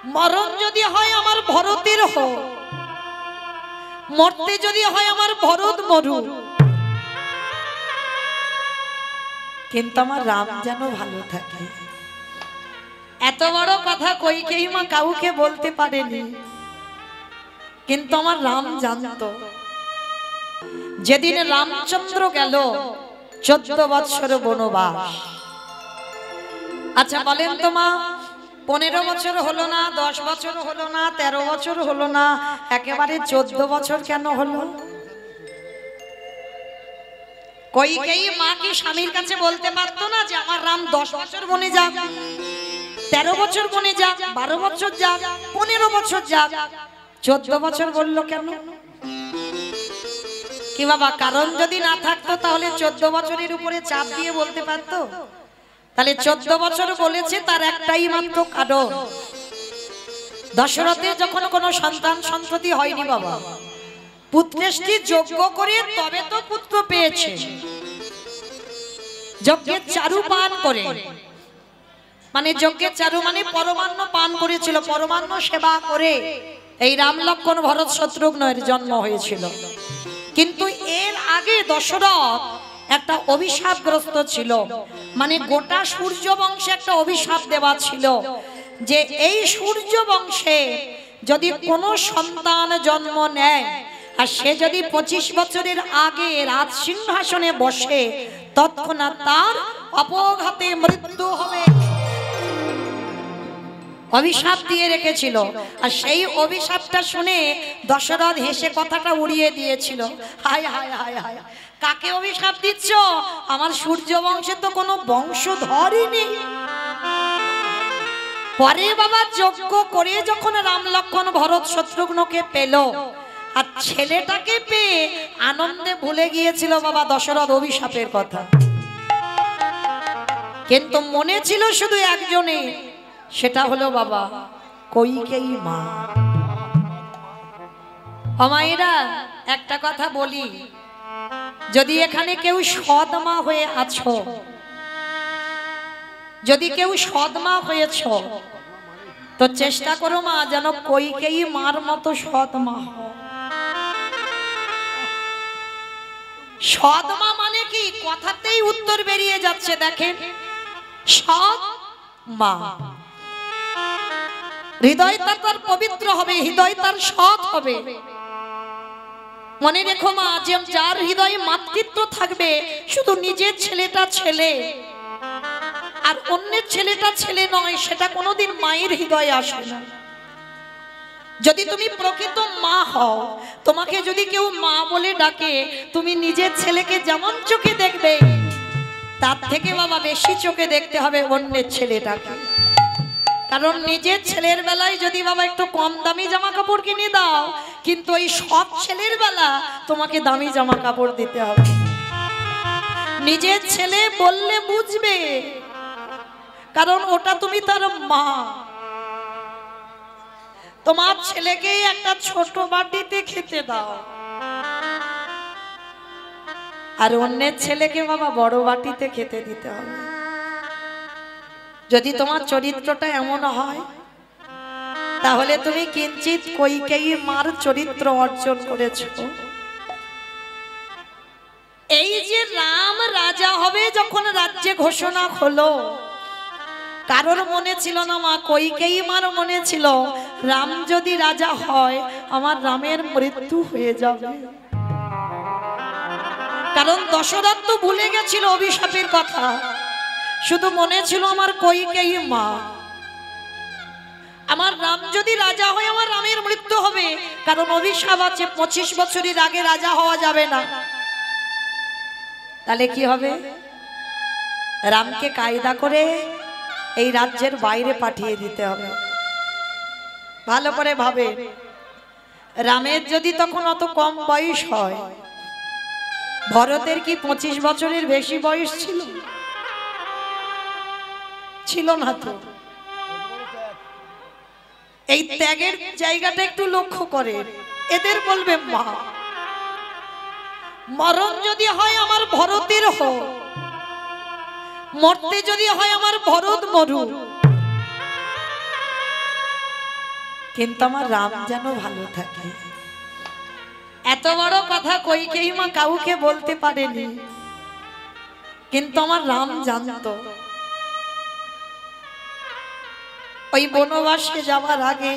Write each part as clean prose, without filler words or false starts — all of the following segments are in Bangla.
মরণ যদি হয় আমার ভরতের হোক, মরতে যদি হয় আমার ভরত মরু, কিন্তু আমার রাম যেন ভালো থাকে। এত বড় কথা কইকেই মা কাউকে বলতে পারেনি, কিন্তু আমার রাম জানতো। যেদিন রামচন্দ্র গেল 14 বছর বনবাস। আচ্ছা বলেন তো মা, 15 বছর হলো না, 10 বছর হলো না, 13 বছর হলো না, একেবারে 14 বছর কেন হলো? কইকেই মা কি স্বামীর কাছে বলতে পারতো না যে আমার রাম 10 বছর বনে যাক, 13 বছর বনে যাক, 12 বছর যাক, 15 বছর যাক, 14 বছর বললো কেন? কি বাবা, কারণ যদি না থাকতো তাহলে 14 বছরের উপরে চাপ দিয়ে বলতে পারতো? তাহলে 14 বছর বলেছে তার একটাই মাত্র কারণ, দশরথের যখন কোনো সন্তান সন্ততি হয়নি বাবা, পুত্রেষ্টি যজ্ঞ করে তবে তো পুত্র পেয়েছে। যজ্ঞের চারু পান করে, মানে যজ্ঞের চারু মানে পরমান্ন পান করেছিল, পরমান্ন সেবা করে এই রাম লক্ষ্মণ ভরত শত্রুঘ্নের জন্ম হয়েছিল। কিন্তু এর আগে দশরথ একটা অভিশাপগ্রস্ত ছিল, মানে গোটা সূর্য বংশে একটা অভিশাপ দেওয়া ছিল যে এই সূর্য বংশে যদি কোনো সন্তান জন্ম নেয় আর সে যদি 25 বছরের আগে রাজ সিংহাসনে বসে, তৎক্ষণাৎ তার অপঘাতে মৃত্যু হবে। অভিশাপ দিয়ে রেখেছিল। আর সেই অভিশাপটা শুনে দশরথ হেসে কথাটা উড়িয়ে দিয়েছিল। হায় হায় হায় হায়, কাকে অভিশাপ দিচ্ছ? আমার সূর্য বংশে তো কোনো বংশধরই নেই। পরে বাবা যজ্ঞ করে যখন রাম লক্ষ্মণ ভরত শত্রুঘ্নকে পেল আর ছেলেটাকে পেয়ে আনন্দে ভুলে গিয়েছিল বাবা দশরথ অভিশাপের কথা। কিন্তু মনে ছিল শুধু একজনে, সেটা হলো বাবা কইকেয়ী মা। মায়েরা একটা কথা বলি, যদি এখানে কেউ সৎ মা হয়ে আছো, যদি কেউ সৎ মা হয়েছ, তো চেষ্টা করো মা যেন কইকেয়ী মার মতো সৎ মা হও। সৎ মা মানে কি, কথাতেই উত্তর বেরিয়ে যাচ্ছে। দেখেন, সৎ মা হৃদয় তার পবিত্র হবে, হৃদয় তার সৎ হবে। মনে রেখো মা, যে যার হৃদয়ে মাতৃত্ব থাকবে, শুধু নিজের ছেলেটা ছেলে আর অন্যের ছেলেটা ছেলে নয়, সেটা কোনোদিন মায়ের হৃদয়ে আসে না। যদি তুমি প্রকৃত মা হও, তোমাকে যদি কেউ মা বলে ডাকে, তুমি নিজের ছেলেকে যেমন চোখে দেখবে, তার থেকে বাবা বেশি চোখে দেখতে হবে অন্যের ছেলেটাকে। কারণ নিজের ছেলের বেলায় যদি বাবা একটু কম দামি জামা কাপড় কিনে দাও, কিন্তু ওই সৎ ছেলের বেলা তোমাকে দামি জামা কাপড় দিতে হবে। নিজের ছেলে বললে বুঝবে, কারণ ওটা তুমি তার মা। তোমার ছেলেকে একটা ছোট বাটিতে খেতে দাও, আর অন্যের ছেলেকে বাবা বড় বাটিতে খেতে দিতে হবে। যদি তোমার চরিত্রটা এমন হয়, তাহলে তুমি কিঞ্চিত কইকেয়ী মার চরিত্র অর্জন করেছো। এই যে রাম রাজা হবে যখন রাজ্যে ঘোষণা হলো, কারোর মনে ছিল না মা, কইকেয়ী মার মনে ছিল রাম যদি রাজা হয় আমার রামের মৃত্যু হয়ে যাবে। কারণ দশরথ তো ভুলে গেছিল অভিশাপের কথা, শুধু মনে ছিল আমার কইকেয়ী মা, আমার রাম যদি রাজা হয় আমার রামের মৃত্যু হবে। কারণ অভিশাপ আছে 25 বছরের আগে রাজা হওয়া যাবে না। তাহলে কি হবে? রামকে কায়দা করে এই রাজ্যের বাইরে পাঠিয়ে দিতে হবে। ভালো করে ভাবে, রামের যদি তখন অত কম বয়স হয়, ভরতের কি 25 বছরের বেশি বয়স ছিল? ছিল না তো। এই ত্যাগের জায়গাটা একটু লক্ষ্য করে, এদের বলবে মা। মরণ যদি হয় আমার ভরতের হোক, মরতে যদি হয় আমার ভরত মরু, কিন্তু আমার রাম যেন ভালো থাকে। এত বড় কথা কইকেই মা কাউকে বলতে পারেনি, কিন্তু আমার রাম জানতো। ওই বনবাসে যাওয়ার আগে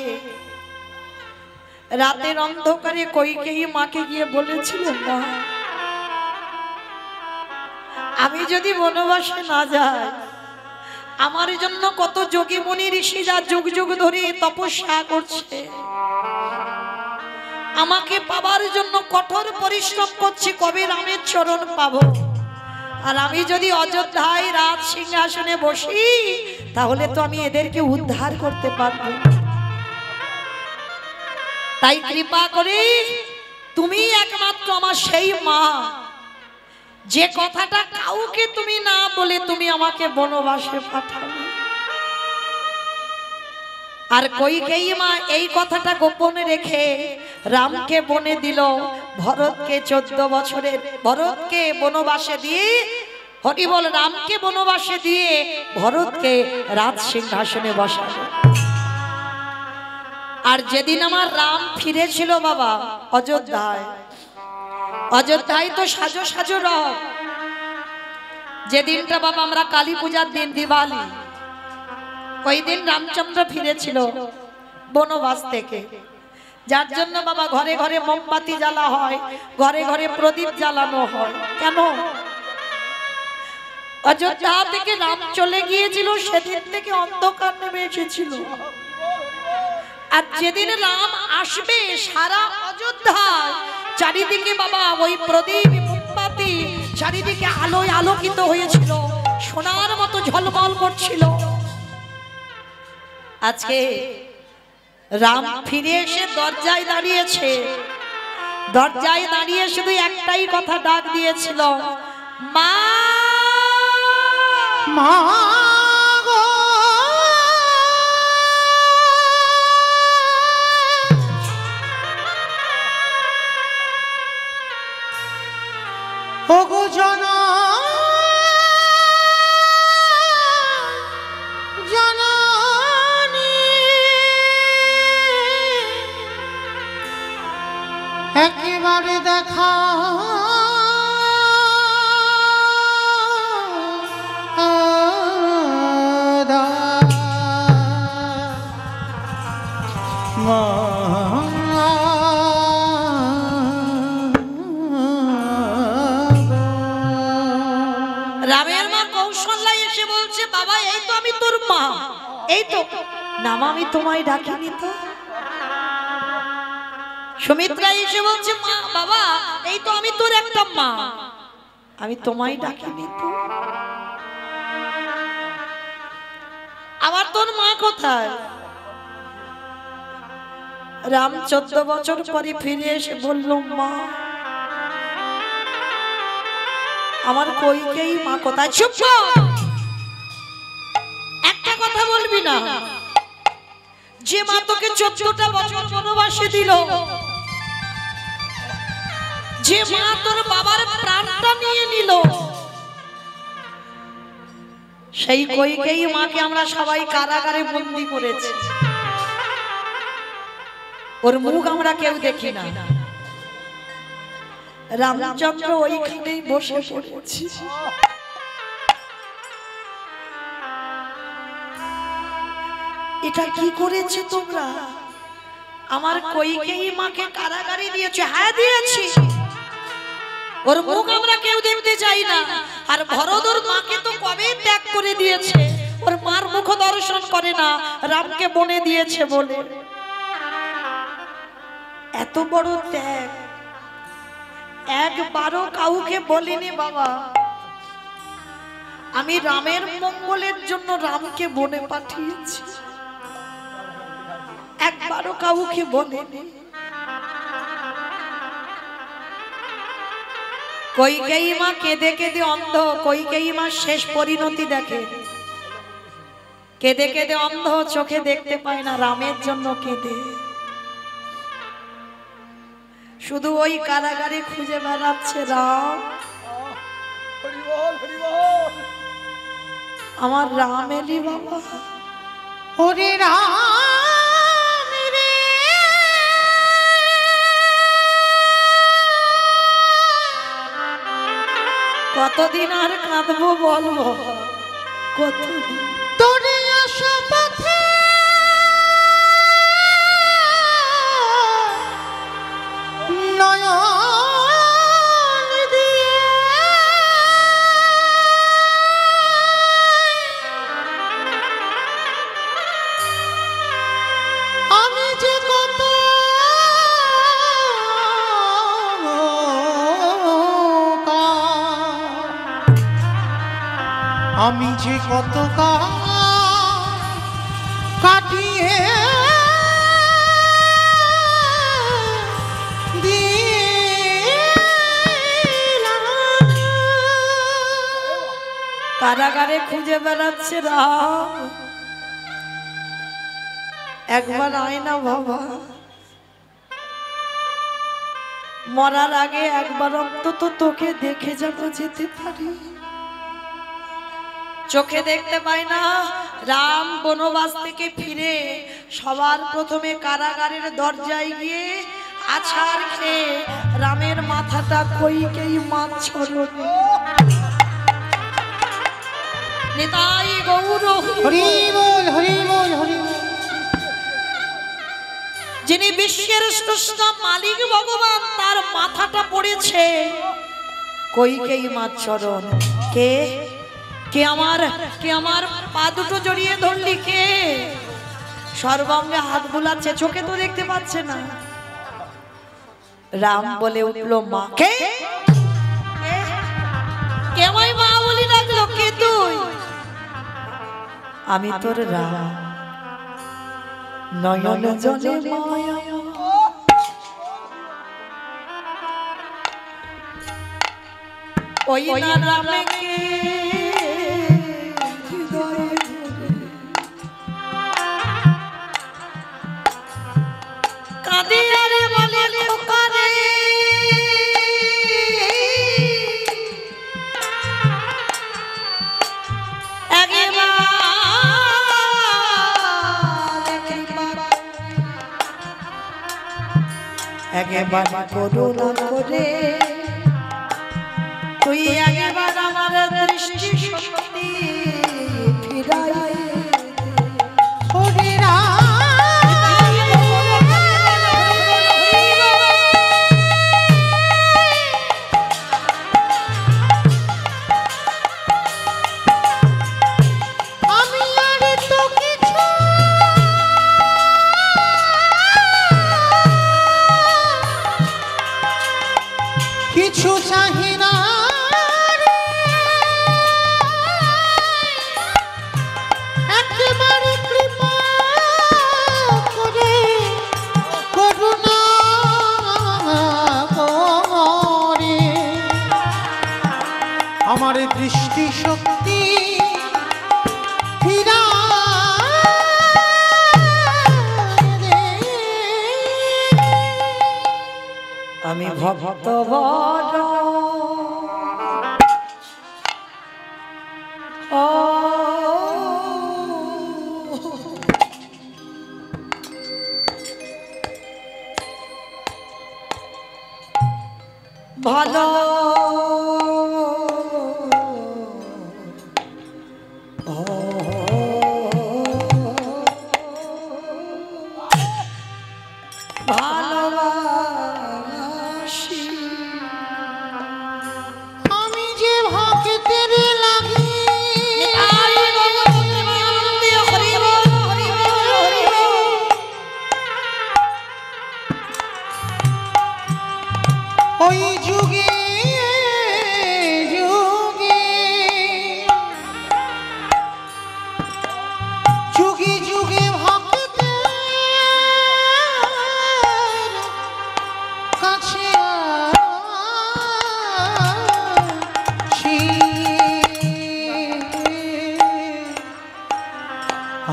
রাতের অন্ধকারে কইকেই মাকে গিয়ে বলেছিল, মা আমি যদি বনবাসে না যাই, আমার জন্য কত যোগী মুনি ঋষিরা যুগ যুগ ধরে তপস্যা করছে, আমাকে পাবার জন্য কঠোর পরিশ্রম করছে, কবে রামের চরণ পাবো। আর আমি যদি অযোধ্যায় রাজ সিংহাসনে বসি, তাহলে তো আমি এদেরকে উদ্ধার করতে পারবো। তাই কৃপা করে তুমি একমাত্র আমার সেই মা, যে কথাটা কাউকে তুমি না বলে তুমি আমাকে বনবাসে পাঠাও। আর কইকেয়ী মা এই কথাটা গোপনে রেখে রামকে বনে দিল। ভরতকে 14 বছরের ভরতকে বনবাসে দিয়ে, হরি বল, রামকে বনবাসে দিয়ে ভরতকে রাজ সিংহাসনে বসালো। আর যেদিন আমার রাম ফিরেছিল বাবা অযোধ্যায়, অযোধ্যায় তো সাজো সাজো রব। যেদিনটা বাবা আমরা কালী পূজার দিন, দিওয়ালি, ওই দিন রামচন্দ্র ফিরেছিল বনবাস থেকে। যার জন্য বাবা ঘরে ঘরে মোমবাতি জ্বালা হয়, ঘরে ঘরে প্রদীপ জ্বালানো হয়। কেন? অযোধ্যা থেকে রাম চলে গিয়েছিল, সেদিন থেকে অন্ধকার নেমে এসেছিল। আর যেদিন রাম আসবে, সারা অযোধ্যা চারিদিকে বাবা ওই প্রদীপ মোমবাতি চারিদিকে আলোয় আলোকিত হয়েছিল, সোনার মতো ঝলমল করছিল। আজকে রাম ফিরে এসে দরজায় দাঁড়িয়েছে, দরজায় দাঁড়িয়ে শুধু একটাই কথা ডাক দিয়েছিল, মা মা গো। ওগো জননী একেবারে দেখা রামের মা কৌশল্যা এসে বলছে, বাবা এই তো আমি তোর মা, এই তো নাম, আমি তোমায় ডাকিনি তো। সুমিত্রা এসে বলছে, মা বাবা এই তো আমি তোর একটা মা, আমি তোমায় ডাকিনি তো। আবার তোর মা কোথায়? রাম 14 বছর পরে ফিরে এসে বলল, মা আমার কইকেই মা কোথায়? চুপ কর, একটা কথা বলবি না। যে মা তোকে 14টা বছর বনবাসে দিল, যে মা তোর বাবার প্রাণটা নিয়ে নিল, সেই কইকেই মাকে আমরা সবাই কারাগারে বন্দী করেছি। ওর মুখ আমরা কেউ দেখি না। রামচন্দ্র ওইখানেই বসে পড়েছি। এটা কি করেছে তোমরা? আমার কইকেয়ী মাকে কারাগারে দিয়েছে। হ্যাঁ দিয়েছি, ওর মুখ আমরা কেউ দেখতে চাই না। আর ভরত ওর মাকে তো কবে ত্যাগ করে দিয়েছে, ওর মার মুখ দর্শন করে না, রামকে বনে দিয়েছে বলে। এত বড় ত্যাগ একবারও কাউকে বলিনি বাবা। আমি রামের মঙ্গলের জন্য রামকে বনে পাঠিয়েছি, একবারও কাউকে বলিনি। কইকেয়ী মা কেঁদে কেঁদে অন্ধ, কইকেয়ী মা শেষ পরিণতি দেখে। কেঁদে কেঁদে অন্ধ, চোখে দেখতে পায় না, রামের জন্য কেঁদে। শুধু ওই কারাগারে খুঁজে বেড়াচ্ছে রাম, আমার রাম এলি বাবা। ওরে রাম রে কতদিন আর কাঁদবো বলবো, কতদিন তোরে আশা পথে নয়ন দিয়ে আমি যে কত আমি যে কত কাটিয়ে কারাগারে খুঁজে বেড়াচ্ছে রাম, একবার আয় না বাবা, মরার আগে একবার অন্তত তোকে দেখে যেন যেতে পারি। চোখে দেখতে পাই না। রাম বনবাস থেকে ফিরে সবার প্রথমে কারাগারের দরজায় গিয়ে আছাড় খেয়ে রামের মাথাটা কইকেই মাছল। নিতাই গৌর হরি বল হরি বল হরি বল। যিনি বিশ্বের স্রষ্টা মালিক ভগবান, তার মাথাটা পড়েছে কইকেই মাছ চরণ। কে কে আমার পা দুটো জড়িয়ে ধরলি? কে সর্বাঙ্গে হাত বুলাচ্ছে, চোখে তো দেখতে পাচ্ছে না। রাম বলে উঠলো, মা। কে কে আমায় মা বলি ডাকলো? কে তুই? আমি তোর রাম, নয়ন জলে মায়া। ওই না রামকে কাঁদে রে বলে খোকারে, একবার করুণা করে তুই একবার আমার দৃষ্টি শক্তি ফিরাই। কিছু চাহি না একেবারে কৃপা করে করুণা করে আমার দৃষ্টি শক্তি ফিরা। আমি ভক্ত বড় ভালো ওই যুগে যুগে যুগে যুগে ভক্তের কাছে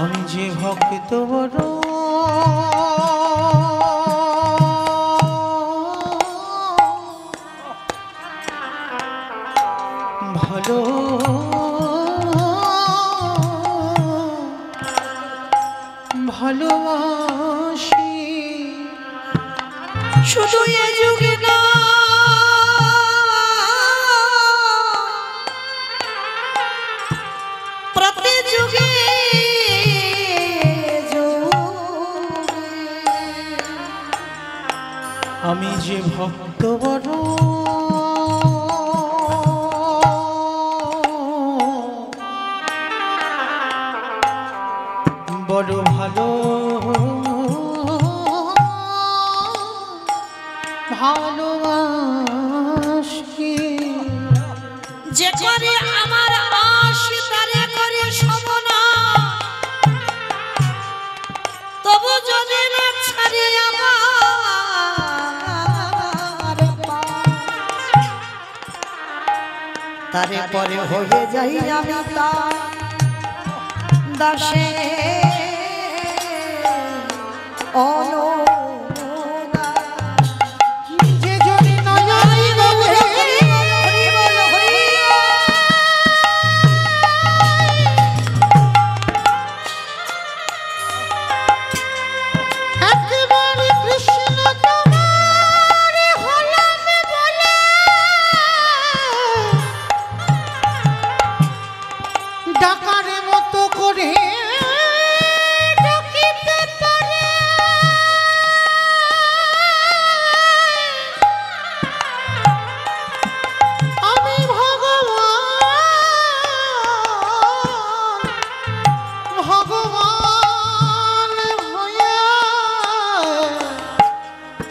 আমি যে ভক্ত বড় ভালো ভালোবাসি। শুধু এ যুগে না আমি যে ভক্ত বড় বড় ভালো ভালোবাসি যে করে আমার আশ তারে করে সমনা তবু যদি না ছাড়ি আমার তারে পরে হয়ে যাই আমি তার দাসে অনুদা যে জনি নয় গলে একেবারে কৃষ্ণ তোমার হলাম বলে ডাকার মতো করে ডাকিতে পারে আমি ভগবান হয়ে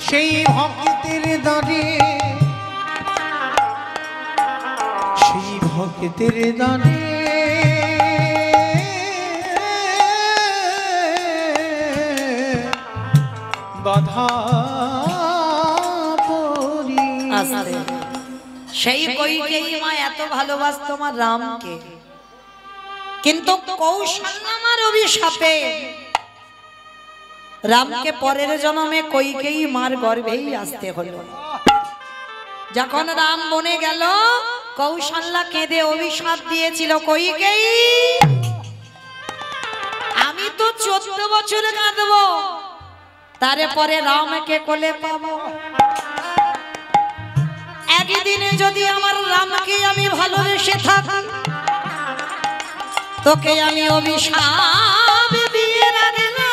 সেই ভক্তের দাঁড়ে সেই ভক্তের দাঁড়ে বাধা পড়ি আস্তে সেই কইকেই মা এত ভালোবাসত আমার রামকে কিন্তু কৌশল্যামার অভিশাপে রামকে পরের জন্মে কইকেই মার গর্ভেই আসতে হলো। যখন রাম বনে গেল কৌশল্যা কেঁদে অভিশাপ দিয়েছিল কইকেই আমি তো 14 বছর কাঁদবো তারপরে রামকে কোলে পাবো একদিনে যদি আমার রামকে আমি ভালোবেসে থাকি তোকে আমি অভিশাপ দিয়ে রাখলাম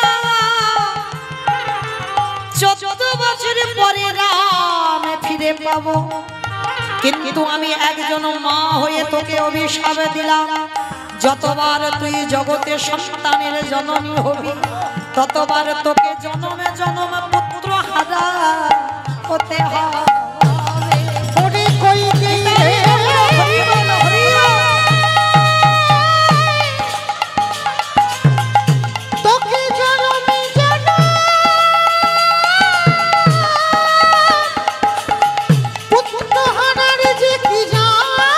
14 বছর পরে রাম ফিরে পাবো কিন্তু আমি একজন মা হয়ে তোকে অভিশাপ দিলাম যতবার তুই জগতে সন্তানের জননী হবি ততবার তোকে জনমে জনম পুত্র হারা হতে হবে ওরে কইকেই রে তোকে জনমে জনম পুত্র হারার যে কি যাতনা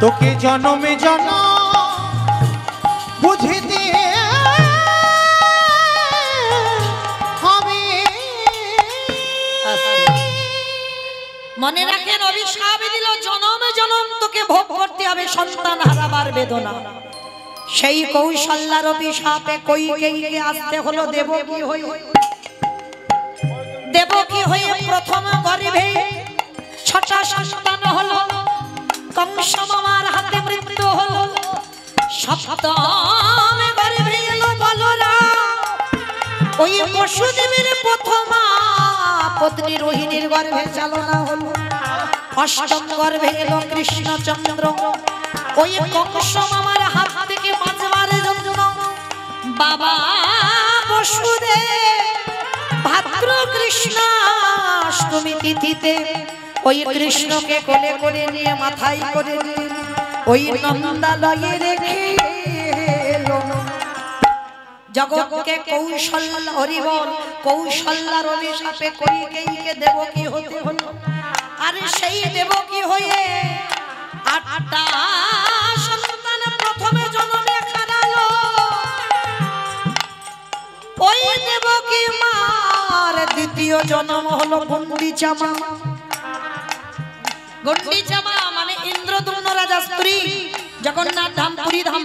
তোকে জনমে জনম বুঝিতে হবে মনে রাখেন অভিশাপ দিল জনমে জনম তোকে ভোগ করতে হবে সন্তান হারাবার বেদনা সেই কৌশল্যার অভিশাপে কইকেইকে আসতে হলো দেবকী হয়ে প্রথম গর্ভে 6টা সন্তান হলো কংস মামার হাতে মৃত্যু হলো সপ্তম গর্ভে এলো বলরাম ওই বসুদেবের প্রথমা পত্নী রোহিণীর গর্ভে চালনা হলো অষ্টম গর্ভে এলো কৃষ্ণচন্দ্র ওই কংস মামার হাত থেকে বাঁচবার জন্য বাবা বসুদেব ভাদ্র কৃষ্ণাষ্টমী তিথিতে ওই কৃষ্ণকে কোলে করে নিয়ে মাথায় করে নিয়ে ওই নন্দালয়ে রেখে এলো জগৎকে কৌশল্যা হরিবল কৌশল্যার অভিশাপে কইকেইকে দেবকী হতে হলো আর সেই দেবকী হয়ে 8টা সন্তান প্রথমে জন্মে হারালো ওই দেবকী মার দ্বিতীয় জন্ম হলো গুন্ডিচা মা গুন্ডিচা মা মানে ইন্দ্রদম্ন রাজা স্ত্রী জগন্নাথ ধাম পুরী ধাম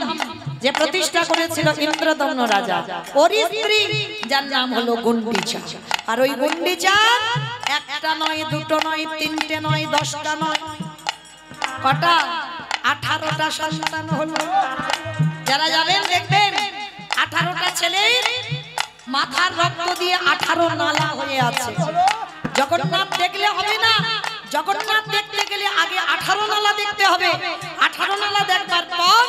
যে প্রতিষ্ঠা করেছিল ইন্দ্রদম্ন রাজা ওর স্ত্রী যার নাম হলো গুন্ডিচা আর ওই গুন্ডিচা একটা নয় দুটো নয় তিনটে নয় 10টা নয় কটা 18টা সন্তান হলো যারা যাবেন দেখবেন 18 18টা ছেলে মাথার রক্ত দিয়ে 18 নালা হয়ে আছে। জগন্নাথ দেখলে হবে না, জগন্নাথ দেখতে গেলে আগে 18 নালা দেখতে হবে। 18 নালা দেখবার পর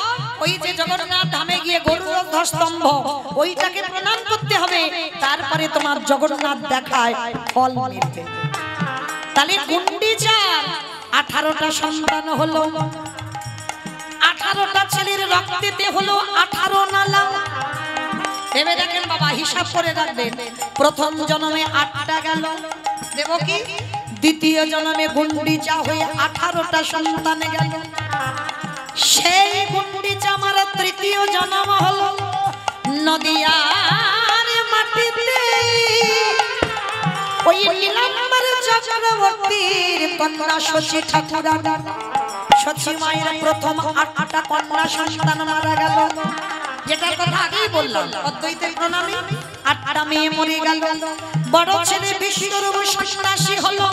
ওই যে জগন্নাথ ধামে গিয়ে গরুর স্তম্ভ ওইটাকে প্রণাম করতে হবে, তারপরে তোমার জগন্নাথ দেখায় ফল মিলবে। তাহলে গুন্ডিচার 18টা সন্তান হলো, 18টা ছেলের রক্তেতে হলো 18 নালা। ভেবে দেখেন বাবা, হিসাব করে রাখবেন। প্রথম জন্মে 8টা গেল দেবকী, দ্বিতীয় জন্মে গুন্ডিচা হয়ে 18টা সন্তান গেল। সেই গুন্ডিচা আমার তৃতীয় জন্ম হলো নদিয়ার মাটিতে। ওই নীলাম্বর চক্রবর্তীর কন্যা শশী ঠাকুরানী, শশী মায়ের প্রথম 8টা কন্যা সন্তান মারা গেল। যেটার কথা আগেই বললাম, অদ্বৈতের প্রণামী 8টা মেয়ে মরে গেল। বড় ছেলে বিশ্বরূপ সন্ন্যাসী হলো,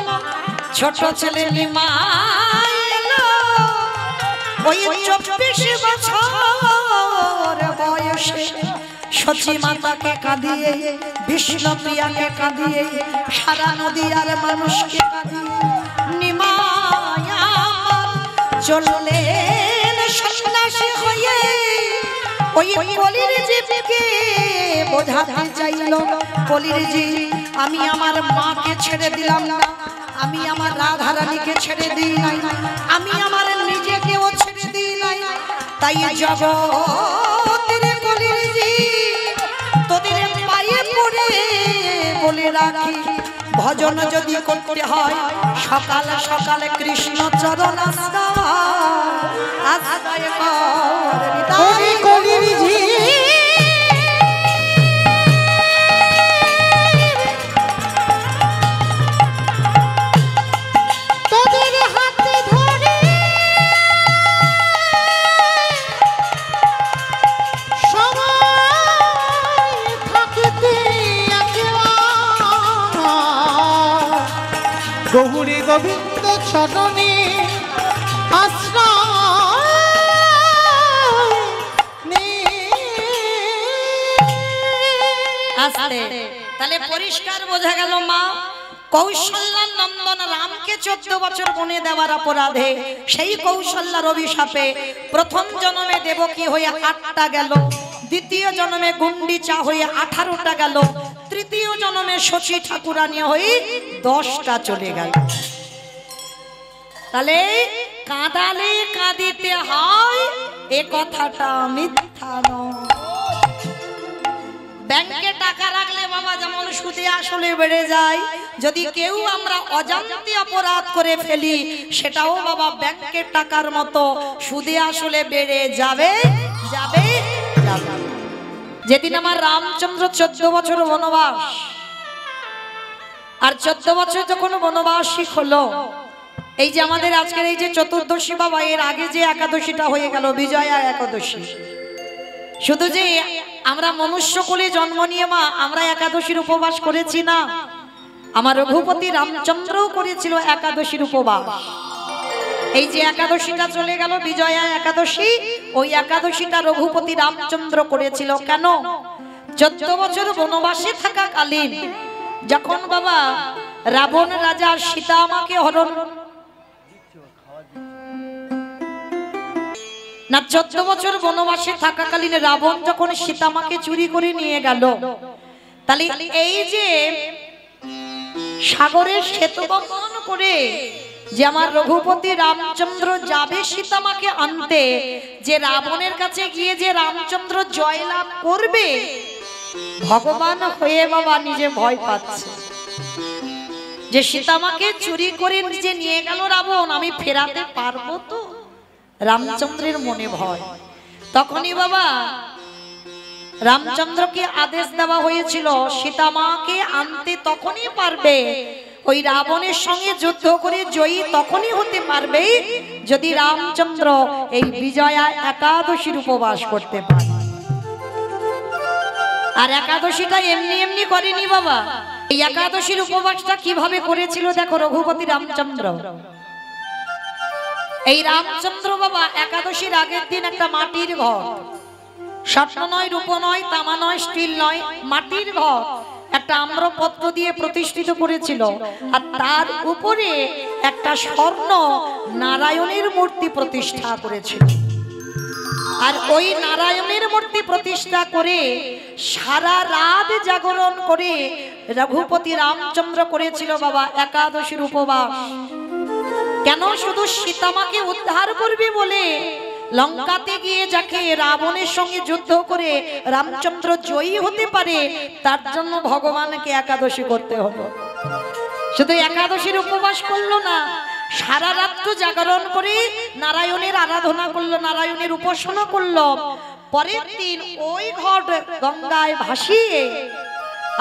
ছোট ছেলে নিমাই এলো। ওই 24 বছর বয়সে শচী মাতাকে কাঁদিয়ে, বিষ্ণুপ্রিয়াকে কাঁদিয়ে, সারা নদীয়ার মানুষকে কাঁদিয়ে নিমাই আমার চললেন সন্ন্যাসী হয়ে। ওই কলির জীবকে বোঝাতে চাইল, কলির জীব আমি আমার মাকে ছেড়ে দিলাম না, আমি আমার রাধারানীকে ছেড়ে দিই নাই, আমি আমার নিজেকেও ছেড়ে দিই নাই। তাই জগতের কলির জীব তোদের পায়ে পড়ে বলে রাখি, ভজন যদি করতে হয় সকাল সকাল কৃষ্ণ চরণ আশ্রয় কর কলির জীব। গৌরী গোবিন্দ চরণে আশ্রয়। তাহলে পরিষ্কার বোঝা গেল মা কৌশল্যা নন্দন রামকে 14 বছর বনে দেওয়ার অপরাধে সেই কৌশল্যার অভিশাপে প্রথম জন্মে দেবকী হয়ে 8টা গেল, দ্বিতীয় জন্মে গুন্ডিচা হয়ে 18টা গেল, তৃতীয় জন্মে শচী ঠাকুরানী হয়ে 10টা চলে গেল। তাহলে কাঁদালে কাঁদিতে হয় এ কথাটা মিথ্যা নয়। ব্যাংকে টাকা রাখলে বাবা যেমন সুদে আসলে বেড়ে যায়, যদি কেউ আমরা অজান্তে অপরাধ করে ফেলি সেটাও বাবা ব্যাংকের টাকার মতো সুদে আসলে বেড়ে যাবে যাবে যাবে। যেদিন আমার রামচন্দ্র 14 বছর বনবাস, আর 14 বছর যখন বনবাসী হলো, এই যে আমাদের আজকের এই যে চতুর্দশী বাবা, এর আগে যে একাদশীটা হয়ে গেল বিজয়া একাদশী, শুধু যে আমরা মনুষ্য কুলে জন্ম নিয়ে মা আমরা একাদশীর উপবাস করেছি না, আমার রঘুপতি রামচন্দ্রও করেছিল একাদশীর উপবাস। এই যে একাদশীটা চলে গেল বিজয়া একাদশী, ওই একাদশীটা রঘুপতি রামচন্দ্র করেছিল। কেন? 14 বছর বনবাসে থাকাকালীন যখন বাবা রাবণ রাজা সীতা আমাকে হরণ না, 14 বছর বনবাসে থাকাকালীন রাবণ যখন সীতামাকে চুরি করে নিয়ে গেল, তাহলে এই যে সাগরের সেতু বন্ধন করে যে আমার রঘুপতি রামচন্দ্র যাবে সীতামাকে আনতে, যে রাবণের কাছে গিয়ে যে রামচন্দ্র জয়লাভ করবে, ভগবান হয়ে বাবা নিজে ভয় পাচ্ছে যে সীতামাকে চুরি করে নিজে নিয়ে গেল রাবণ, আমি ফেরাতে পারবো তো? রামচন্দ্রের মনে ভয়। তখনই বাবা রামচন্দ্রকে আদেশ দেওয়া হয়েছিল সীতামাকে আনতে তখনই পারবে, ওই রাবণের সঙ্গে যুদ্ধ করে জয়ী তখনই হতে পারবে যদি রামচন্দ্র এই বিজয়া একাদশীর উপবাস করতে পারে। আর একাদশীটা এমনি এমনি করেনি বাবা, এই একাদশীর উপবাসটা কিভাবে করেছিল দেখো রঘুপতি রামচন্দ্র। এই রামচন্দ্র বাবা একাদশীর আগের দিন একটা মাটির ঘর স্বর্ণ নয়, রূপ নয়, তামা নয়, স্টিল নয়, মাটির ঘর একটা আম্রপত্র দিয়ে প্রতিষ্ঠিত করেছিল। আর তার উপরে একটা স্বর্ণ নারায়ণের মূর্তি প্রতিষ্ঠা করেছিল। আর ওই নারায়ণের মূর্তি প্রতিষ্ঠা করে সারা রাত জাগরণ করে রঘুপতি রামচন্দ্র করেছিল বাবা একাদশীর উপবাস। কেন? শুধু সীতামাকে উদ্ধার করবে বলে। লঙ্কাতে গিয়ে যাকে রাবণের সঙ্গে যুদ্ধ করে রামচন্দ্র জয়ী হতে পারে, তার জন্য ভগবানকে একাদশী করতে হলো। শুধু একাদশীর উপবাস করলো না, সারা রাত্র জাগরণ করে নারায়ণের আরাধনা করলো, নারায়ণের উপাসনা করলো। পরের দিন ওই ঘট গঙ্গায় ভাসিয়ে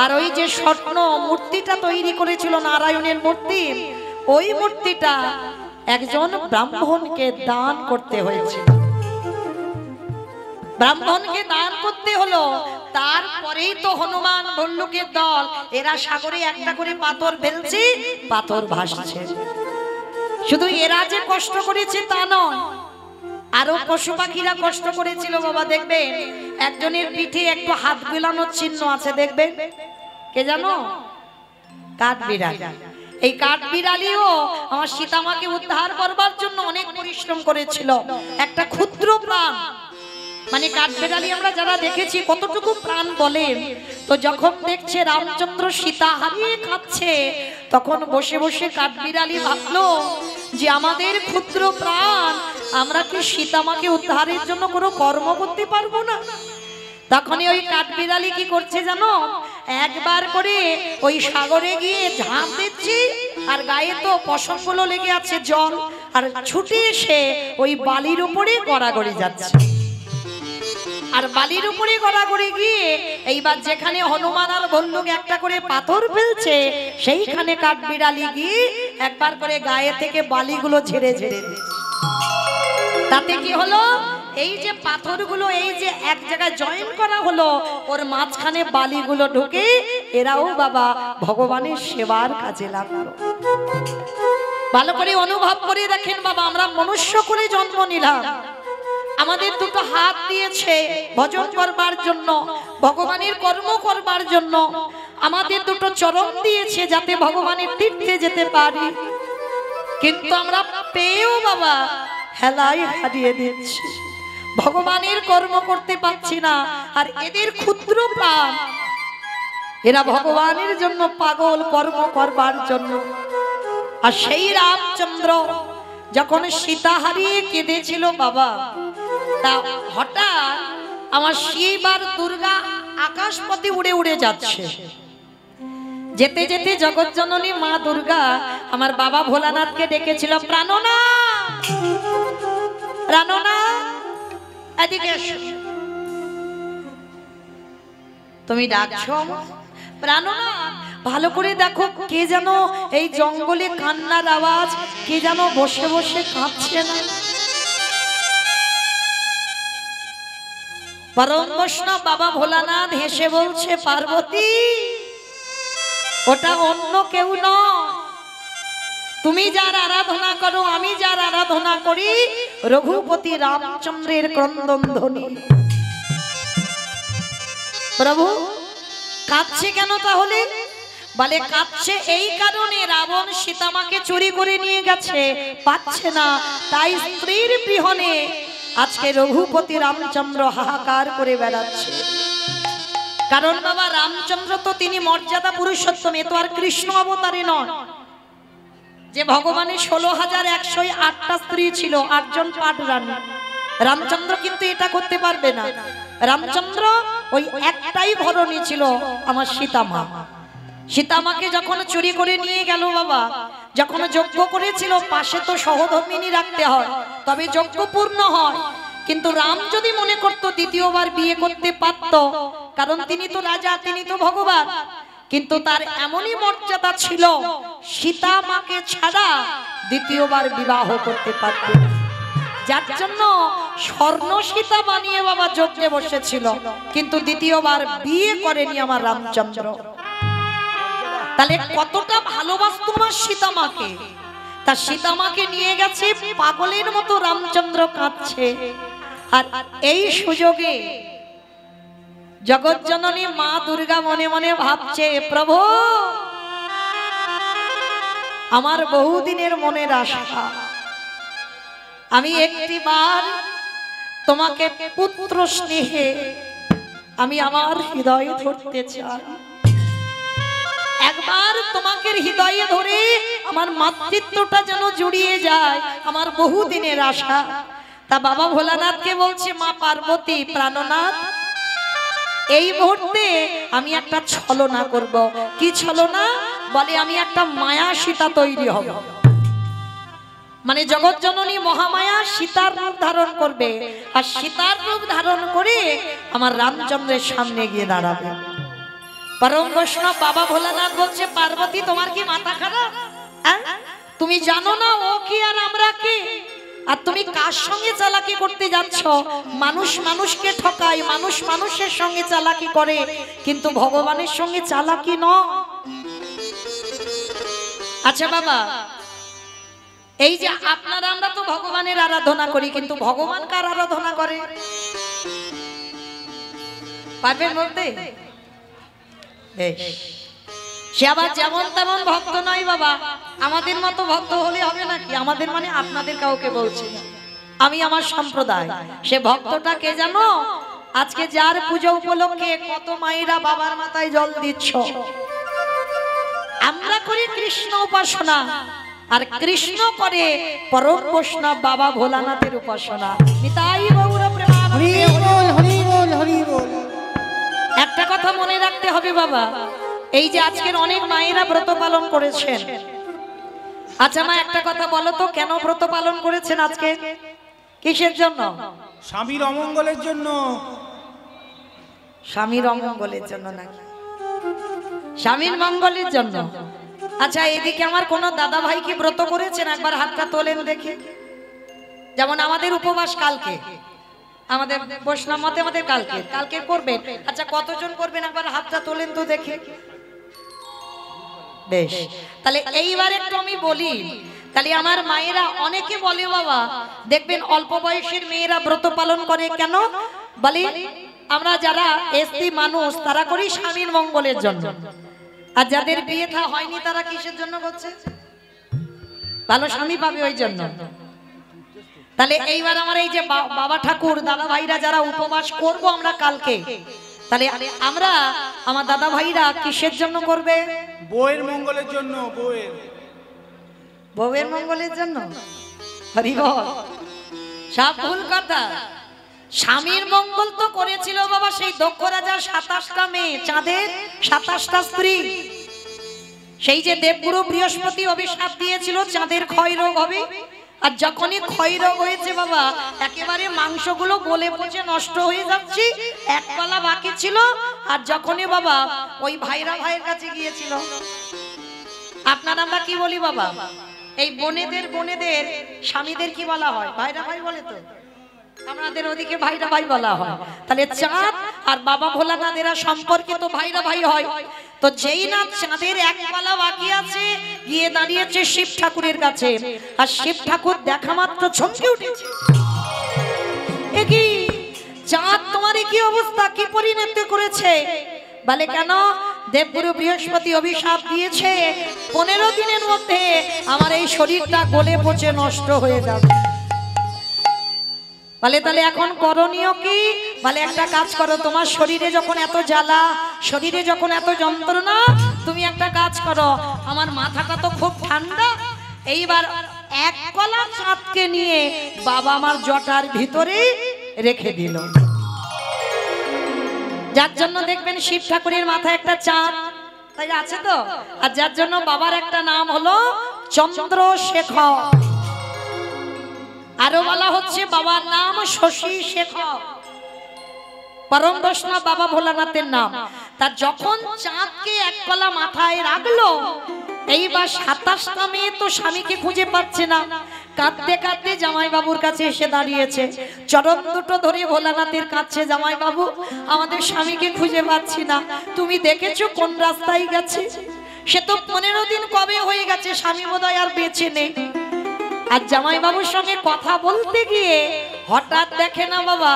আর ওই যে স্বর্ণ মূর্তিটা তৈরি করেছিল নারায়ণের মূর্তি, ওই মূর্তিটা একজন ব্রাহ্মণকে দান করতে হয়েছে। ব্রাহ্মণকে দান করতে হলো। তারপরেই তো হনুমান ভল্লুকের দল এরা সাগরে একটা করে পাথর ফেলছে, পাথর ভাসছে। শুধু এরা যে কষ্ট করেছে তা নয়, আরো পশু পাখিরা কষ্ট করেছিল বাবা। দেখবেন একজনের পিঠে একটু হাত বিলানোর চিহ্ন আছে, দেখবেন। কে জানো? কাঠবিড়ালি। এই কাঠবিড়ালিও আমার সীতামাকে উদ্ধার করবার জন্য অনেক পরিশ্রম করেছিল। একটা ক্ষুদ্র প্রাণ, মানে কাঠবিড়ালি আমরা যারা দেখেছি কতটুকু প্রাণ বলেন, তো যখন দেখছে রামচন্দ্র সীতা হারিয়ে খাচ্ছে, তখন বসে বসে কাঠবিড়ালি ভাবলো যে আমাদের ক্ষুদ্র প্রাণ, আমরা কি সীতামাকে উদ্ধারের জন্য কোনো কর্ম করতে পারবো না? তখনই ওই কাঠবিড়ালি কি করছে জানো? একবার করে ওই সাগরে গিয়ে ঝাঁপ দিচ্ছে, আর গায়ে তো পশমগুলো লেগে আছে জল, আর ছুটে এসে ওই বালির উপরে গড়াগড়ি যাচ্ছে। আর বালির উপরে গড়াগড়ি গিয়ে এইবার যেখানে হনুমান আর ভল্লুক একটা করে পাথর ফেলছে, সেইখানে কাঠবিড়ালি গিয়ে একবার করে গায়ে থেকে বালিগুলো ঝেড়ে ঝেড়ে দিচ্ছে। তাতে কি হলো? এই যে পাথরগুলো এই যে এক জায়গায় জয়েন করা হলো, ওর মাঝখানে বালিগুলো ঢুকে এরাও বাবা ভগবানের সেবার কাজে লাগলো। ভালো করে অনুভব করে দেখেন বাবা, আমরা মনুষ্য করে জন্ম নিলাম, আমাদের দুটো হাত দিয়েছে ভজন করবার জন্য, ভগবানের কর্ম করবার জন্য। আমাদের দুটো চরণ দিয়েছে যাতে ভগবানের তীর্থে যেতে পারি, কিন্তু আমরা পেয়েও বাবা হেলায় হারিয়ে দিচ্ছি, ভগবানের কর্ম করতে পারছি না। আর এদের ক্ষুদ্র প্রাণ, এরা ভগবানের জন্য পাগল কর্ম করবার জন্য। আর সেই রামচন্দ্র যখন সীতা হারিয়ে কেঁদেছিল বাবা, তা হঠাৎ আমার সেইবার দুর্গা আকাশপথে উড়ে উড়ে যাচ্ছে। যেতে যেতে জগৎজননী মা দুর্গা আমার বাবা ভোলানাথকে ডেকেছিল, প্রাণনাথ, প্রাণনাথ এদিকে এসো। তুমি ডাকছো প্রাণনাথ? ভালো করে দেখো, কে যেন এই জঙ্গলে কান্নার আওয়াজ, কে যেন বসে বসে কাঁদছে না। পরম বৈষ্ণব বাবা ভোলানাথ হেসে বলছে, পার্বতী ওটা অন্য কেউ নয়, তুমি যার আরাধনা করো, আমি যার আরাধনা করি, রঘুপতি রামচন্দ্রের ক্রন্দন ধ্বনি। প্রভু কাঁদছে কেন তাহলে? বলে কাঁদছে এই কারণে, রাবণ সীতামাকে চুরি করে নিয়ে গেছে, পাচ্ছে না, তাই স্ত্রীর বিহনে আজকে রঘুপতি রামচন্দ্র হাহাকার করে বেড়াচ্ছে। কারণ বাবা রামচন্দ্র তো তিনি মর্যাদা পুরুষোত্তম, এ তো আর কৃষ্ণ অবতারে নয় যে ভগবানের 16,108টা স্ত্রী ছিল, 8 জন পাট রানী। রামচন্দ্র কিন্তু এটা করতে পারবে না। রামচন্দ্র ওই একটাই ধরনী ছিল, আমার সীতামা। সীতামাকে যখন চুরি করে নিয়ে গেল বাবা, যখন যজ্ঞ করেছিল, পাশে তো সহধর্মিনী রাখতে হয়, তবে যজ্ঞ পূর্ণ হয়। কিন্তু রাম যদি মনে করত দ্বিতীয়বার বিয়ে করতে পারত, কারণ তিনি তো রাজা, তিনি তো ভগবান, কিন্তু তার এমনই মর্যাদা ছিল, সীতা মাকে ছাড়া দ্বিতীয়বার বিবাহ করতে পারত, যার জন্য স্বর্ণ সীতা বানিয়ে বাবা যজ্ঞে বসেছিল, কিন্তু দ্বিতীয়বার বিয়ে করেনি আমার রামচন্দ্র। তাহলে কতটা ভালোবাসতো আমার সীতামাকে। তার সীতামাকে নিয়ে গেছে, পাগলের মতো রামচন্দ্র কাঁদছে। আর এই সুযোগে জগৎ জননী মা দুর্গা মনে মনে ভাবছে, প্রভু আমার বহুদিনের মনের আশা, আমি একটিবার তোমাকে পুত্র স্নেহে আমি আমার হৃদয়ে ধরতে চাই, একবার তোমাকে হৃদয়ে ধরে আমার মাতৃত্বটা যেন জুড়িয়ে যায়, আমার বহুদিনের আশা। তা বাবা ভোলানাথকে বলছে, মা পার্বতী প্রাণনাথ, এই মুহূর্তে আমি একটা ছলনা করব। কি ছলনা? বলে আমি একটা মায়া সীতা তৈরি হব। মানে জগৎ জননী মহামায়া সীতার রূপ ধারণ করবে, আর সীতার রূপ ধারণ করে আমার রামচন্দ্রের সামনে গিয়ে দাঁড়াবে। পরম বৈষ্ণব বাবা ভোলানাথ বলছে, পার্বতী তোমার কি মাথা খারাপ? তুমি জানো না ও কি আর আমরা কি? আর তুমি কার সঙ্গে চালাকি করতে যাচ্ছ? মানুষ মানুষকে ঠকায়, মানুষ মানুষের সঙ্গে চালাকি করে, কিন্তু ভগবানের সঙ্গে চালাকি নয়। আচ্ছা বাবা, এই যে আপনারা আমরা তো ভগবানের আরাধনা করি, কিন্তু ভগবান কার আরাধনা করে পারবেন বলতে? সে আবার যেমন তেমন ভক্ত নয় বাবা, আমাদের মতো ভক্ত হলে হবে নাকি? আমাদের মানে আপনাদের কাউকে বলছি না, আমি আমার সম্প্রদায়। সে ভক্তটা কে জানো? আজকে যার পুজো উপলক্ষে কত মায়েরা বাবার মাথায় জল দিচ্ছ। আমরা করি কৃষ্ণ উপাসনা, আর কৃষ্ণ করে পরম বৈষ্ণব বাবা ভোলানাথের উপাসনা। নিতাই গৌর প্রেমানন্দে হরি বল, হরি বল। একটা কথা মনে রাখতে হবে বাবা, এই যে আজকের অনেক মায়েরা ব্রত পালন করেছেন। আচ্ছা মা, একটা কথা বলো তো, কেন ব্রত পালন করেছেন আজকে? কিসের জন্য? স্বামীর অমঙ্গলের জন্য। স্বামীর অমঙ্গলের জন্য নাকি? স্বামীর মঙ্গলের জন্য। আচ্ছা, এদিকে আমার কোন দাদা ভাই কি ব্রত করেছেন? একবার হাতটা তোলেন দেখি। যেমন আমাদের উপবাস কালকে, আমাদের বৈষ্ণব মতে আমাদের কালকে করবেন। আচ্ছা, কতজন করবেন একবার হাতটা তোলেন তো দেখি। বেশ, তাহলে এইবার একটু আমি বলি। তাহলে আমার মায়েরা অনেকে বলে বাবা, দেখবেন অল্প বয়সের মেয়েরা ব্রত পালন করে কেন? বলে আমরা যারা এসটি মানুষ তারা করি স্বামীর মঙ্গলের জন্য, আর যাদের বিয়ে থা হয়নি তারা কিসের জন্য করছে? ভালো স্বামী পাবে ওই জন্য। তাহলে এইবার আমার এই যে বাবা ঠাকুর দাদা ভাইরা যারা উপবাস করব আমরা কালকে, তাহলে আমরা আমার দাদা ভাইরা কিসের জন্য করবে? বউয়ের মঙ্গলের জন্য। বউয়ের মঙ্গলের জন্য। হরি বল। সব ভুল কথা। স্বামীর মঙ্গল তো করেছিল বাবা সেই দক্ষ রাজার 27টা মেয়ে, চাঁদের 27টা স্ত্রী। সেই যে দেবগুরু বৃহস্পতি অভিশাপ দিয়েছিল চাঁদের ক্ষয় রোগ হবে, আর যখনই ক্ষয় রোগ হয়েছে বাবা, একেবারে মাংসগুলো গলে পচে নষ্ট হয়ে যাচ্ছে, এক পালা বাকি ছিল। আর যখনই বাবা ওই ভাইয়ের কাছে গিয়েছিল, আপনার আমরা কি বলি বাবা, এই বোনেদের স্বামীদের কি বলা হয়? ভাইরা ভাই বলে তো, আমাদের ওদিকে ভাইরা ভাই বলা হয়। তাহলে চাঁদ আর বাবা ভোলানাথেরা সম্পর্কিত ভাইরা ভাই হয়। তো যেই না চাঁদের এক পালা বাকি আছে, গিয়ে দাঁড়িয়েছে শিব ঠাকুরের কাছে, আর শিব ঠাকুর দেখা মাত্র চমকে উঠেছে। এ কি চাঁদ, তোমার কি অবস্থা, কি পরিণতি করেছে? বলে কেন? দেবগুরু বৃহস্পতি অভিশাপ দিয়েছে 15 দিনের মধ্যে আমার এই শরীরটা গলে পচে নষ্ট হয়ে যাবে। বলে তাহলে এখন করণীয় কি? বলে একটা কাজ করো, তোমার শরীরে যখন এত জ্বালা, শরীরে যখন এত যন্ত্রণা, তুমি একটা কাজ করো, আমার মাথাটা তো খুব ঠান্ডা, এইবার এক কলা চাঁদকে নিয়ে বাবা আমার জটার ভিতরে রেখে দিল। যার জন্য দেখবেন শিব ঠাকুরের মাথায় একটা চাঁদ তাই আছে তো, আর যার জন্য বাবার একটা নাম হলো চন্দ্রশেখর। আরো বলা হচ্ছে বাবার নাম শশী শেখর, পরম বৈষ্ণব বাবা ভোলানাথের নাম। তার যখন চাঁদকে এক কলা মাথায় রাখলো, এইবার 27টা মেয়ে তো স্বামীকে খুঁজে পাচ্ছে না, কাঁদতে কাঁদতে জামাই বাবুর কাছে এসে দাঁড়িয়েছে, চরণ দুটো ধরে ভোলানাথের কাছে, জামাই বাবু আমাদের স্বামীকে খুঁজে পাচ্ছি না, তুমি দেখেছো কোন রাস্তায় গেছে? সে তো 15 দিন কবে হয়ে গেছে, স্বামী বোধহয় আর বেঁচে নেই। আর জামাই বাবুর সঙ্গে কথা বলতে গিয়ে হঠাৎ দেখে না বাবা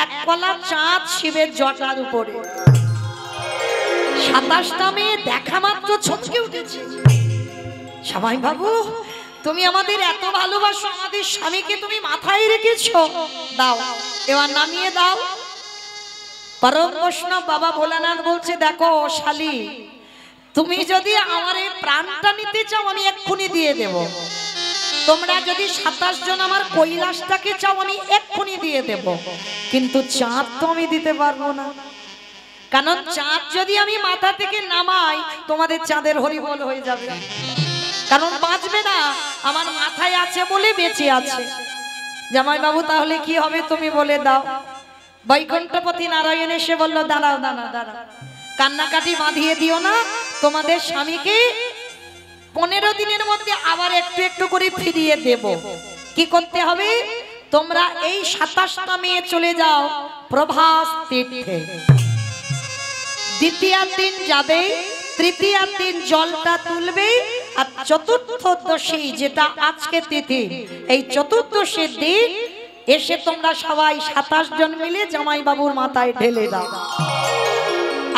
এক কলা চাঁদ শিবের জটার উপরে। 27টা মেয়ে দেখা মাত্র ছটকে উঠেছে। জামাই বাবু তুমি আমাদের এত ভালোবাসো, আমাদের স্বামীকে তুমি মাথায় রেখেছো, দাও এবার নামিয়ে দাও। পরম বৈষ্ণব বাবা ভোলানাথ বলছে, দেখো শালি, তুমি যদি আমার এই প্রাণটা নিতে চাও আমি এক্ষুনি দিয়ে দেব। তোমরা যদি 27 জন আমার কৈলাসটাকে চাও আমি এক্ষুনি দিয়ে দেব, কিন্তু চাঁদ তো আমি দিতে পারবো না। কারণ চাঁদ যদি আমি মাথা থেকে নামাই তোমাদের চাঁদের হরিবোল হয়ে যাবে, কারণ বাঁচবে না। আমার মাথায় আছে বলে বেঁচে আছে। জামাই বাবু তাহলে কি হবে তুমি বলে দাও। বৈকুণ্ঠপতি নারায়ণ এসে বলল, দাঁড়াও দাঁড়াও দাঁড়াও, কান্নাকাটি বাঁধিয়ে দিও না। তোমাদের স্বামীকে 15 দিনের মধ্যে আবার একটু একটু করে ফিরিয়ে দেব। কি করতে হবে? তোমরা এই 27টা মেয়ে চলে যাও প্রভাস তীর্থে। দ্বিতীয় দিন যাবে, তৃতীয় দিন জলটা তুলবে, আর চতুর্থদশী যেটা আজকে তিথি, এই চতুর্দশীর দিন এসে তোমরা সবাই 27 জন মিলে জামাই বাবুর মাথায় ঢেলে দাও।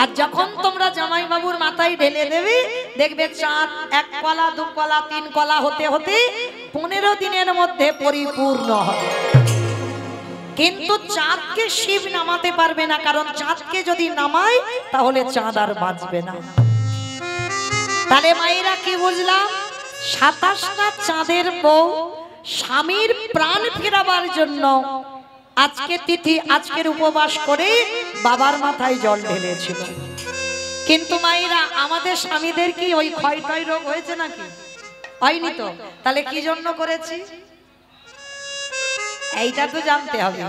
আর যখন তোমরা জামাই বাবুর মাথায় ঢেলে দেবে দেখবে চাঁদ 1 কলা 2 কলা 3 কলা হতে হতে 15 দিনের মধ্যে পরিপূর্ণ হবে। কিন্তু চাঁদকে শিব নামাতে পারবে না, কারণ চাঁদকে যদি নামায় তাহলে চাঁদ আর বাঁচবে না। তাহলে মায়েরা কি বুঝলাম? 27টা চাঁদের বউ স্বামীর প্রাণ ফেরাবার জন্য আজকে তিথি, আজকের উপবাস করে বাবার মাথায় জল ঢেলেছিল। কিন্তু মায়েরা আমাদের স্বামীদের কি ওই ক্ষয়টয় রোগ হয়েছে নাকি? হয়নি তো। তাহলে কি জন্য করেছি এইটা তো জানতে হবে।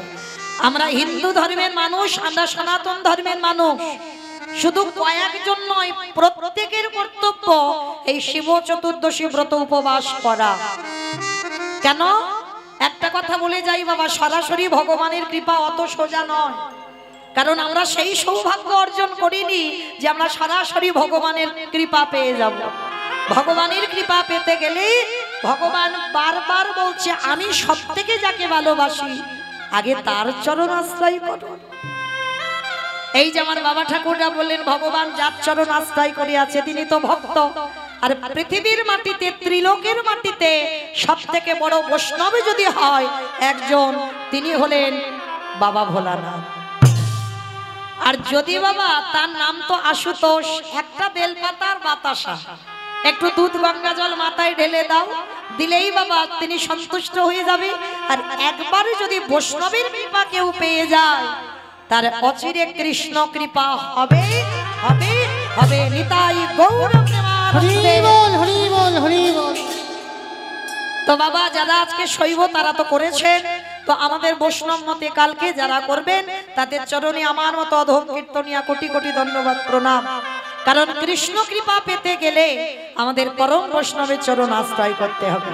আমরা হিন্দু ধর্মের মানুষ, আমরা সনাতন ধর্মের মানুষ, শুধু কয়েকজন নয়, প্রত্যেকের কর্তব্য এই শিব চতুর্দশী ব্রত উপবাস করা। কেন? একটা কথা বলে যাই বাবা, সরাসরি ভগবানের কৃপা অত সোজা নয়। কারণ আমরা সেই সৌভাগ্য অর্জন করিনি যে আমরা সরাসরি ভগবানের কৃপা পেয়ে যাব। ভগবানের কৃপা পেতে গেলে ভগবান বারবার বলছে, আমি সবথেকে যাকে ভালোবাসি আগে তার চরণ আশ্রয় করো। এই যে আমার বাবা ঠাকুররা বললেন, ভগবান যার চরণ আশ্রয় করে আছে তিনি তো ভক্ত। আর পৃথিবীর মাটিতে, ত্রিলোকের মাটিতে সবথেকে বড় বৈষ্ণব যদি হয় একজন, তিনি হলেন বাবা ভোলানাথ। আর যদি বাবা, তার নাম তো আশুতোষ, একটা বেলপাতার বাতাসা, একটু দুধ গঙ্গা জল মাথায় ঢেলে দাও, দিলেই বাবা তিনি সন্তুষ্ট হয়ে যাবে। আর একবারে যদি বৈষ্ণবের কৃপা কেউ পেয়ে যায় তার অচিরে কৃষ্ণ কৃপা হবে হবে হবে। নিতাই গৌর প্রেমানন্দে। তো বাবা যারা আজকে শৈব তারা তো করেছেন, তো আমাদের বৈষ্ণব মতে কালকে যারা করবেন তাদের চরণে আমার মতো অধম কীর্তনিয়া কোটি কোটি ধন্যবাদ প্রণাম। কারণ কৃষ্ণ কৃপা পেতে গেলে আমাদের পরম বৈষ্ণবের চরণ আশ্রয় করতে হবে,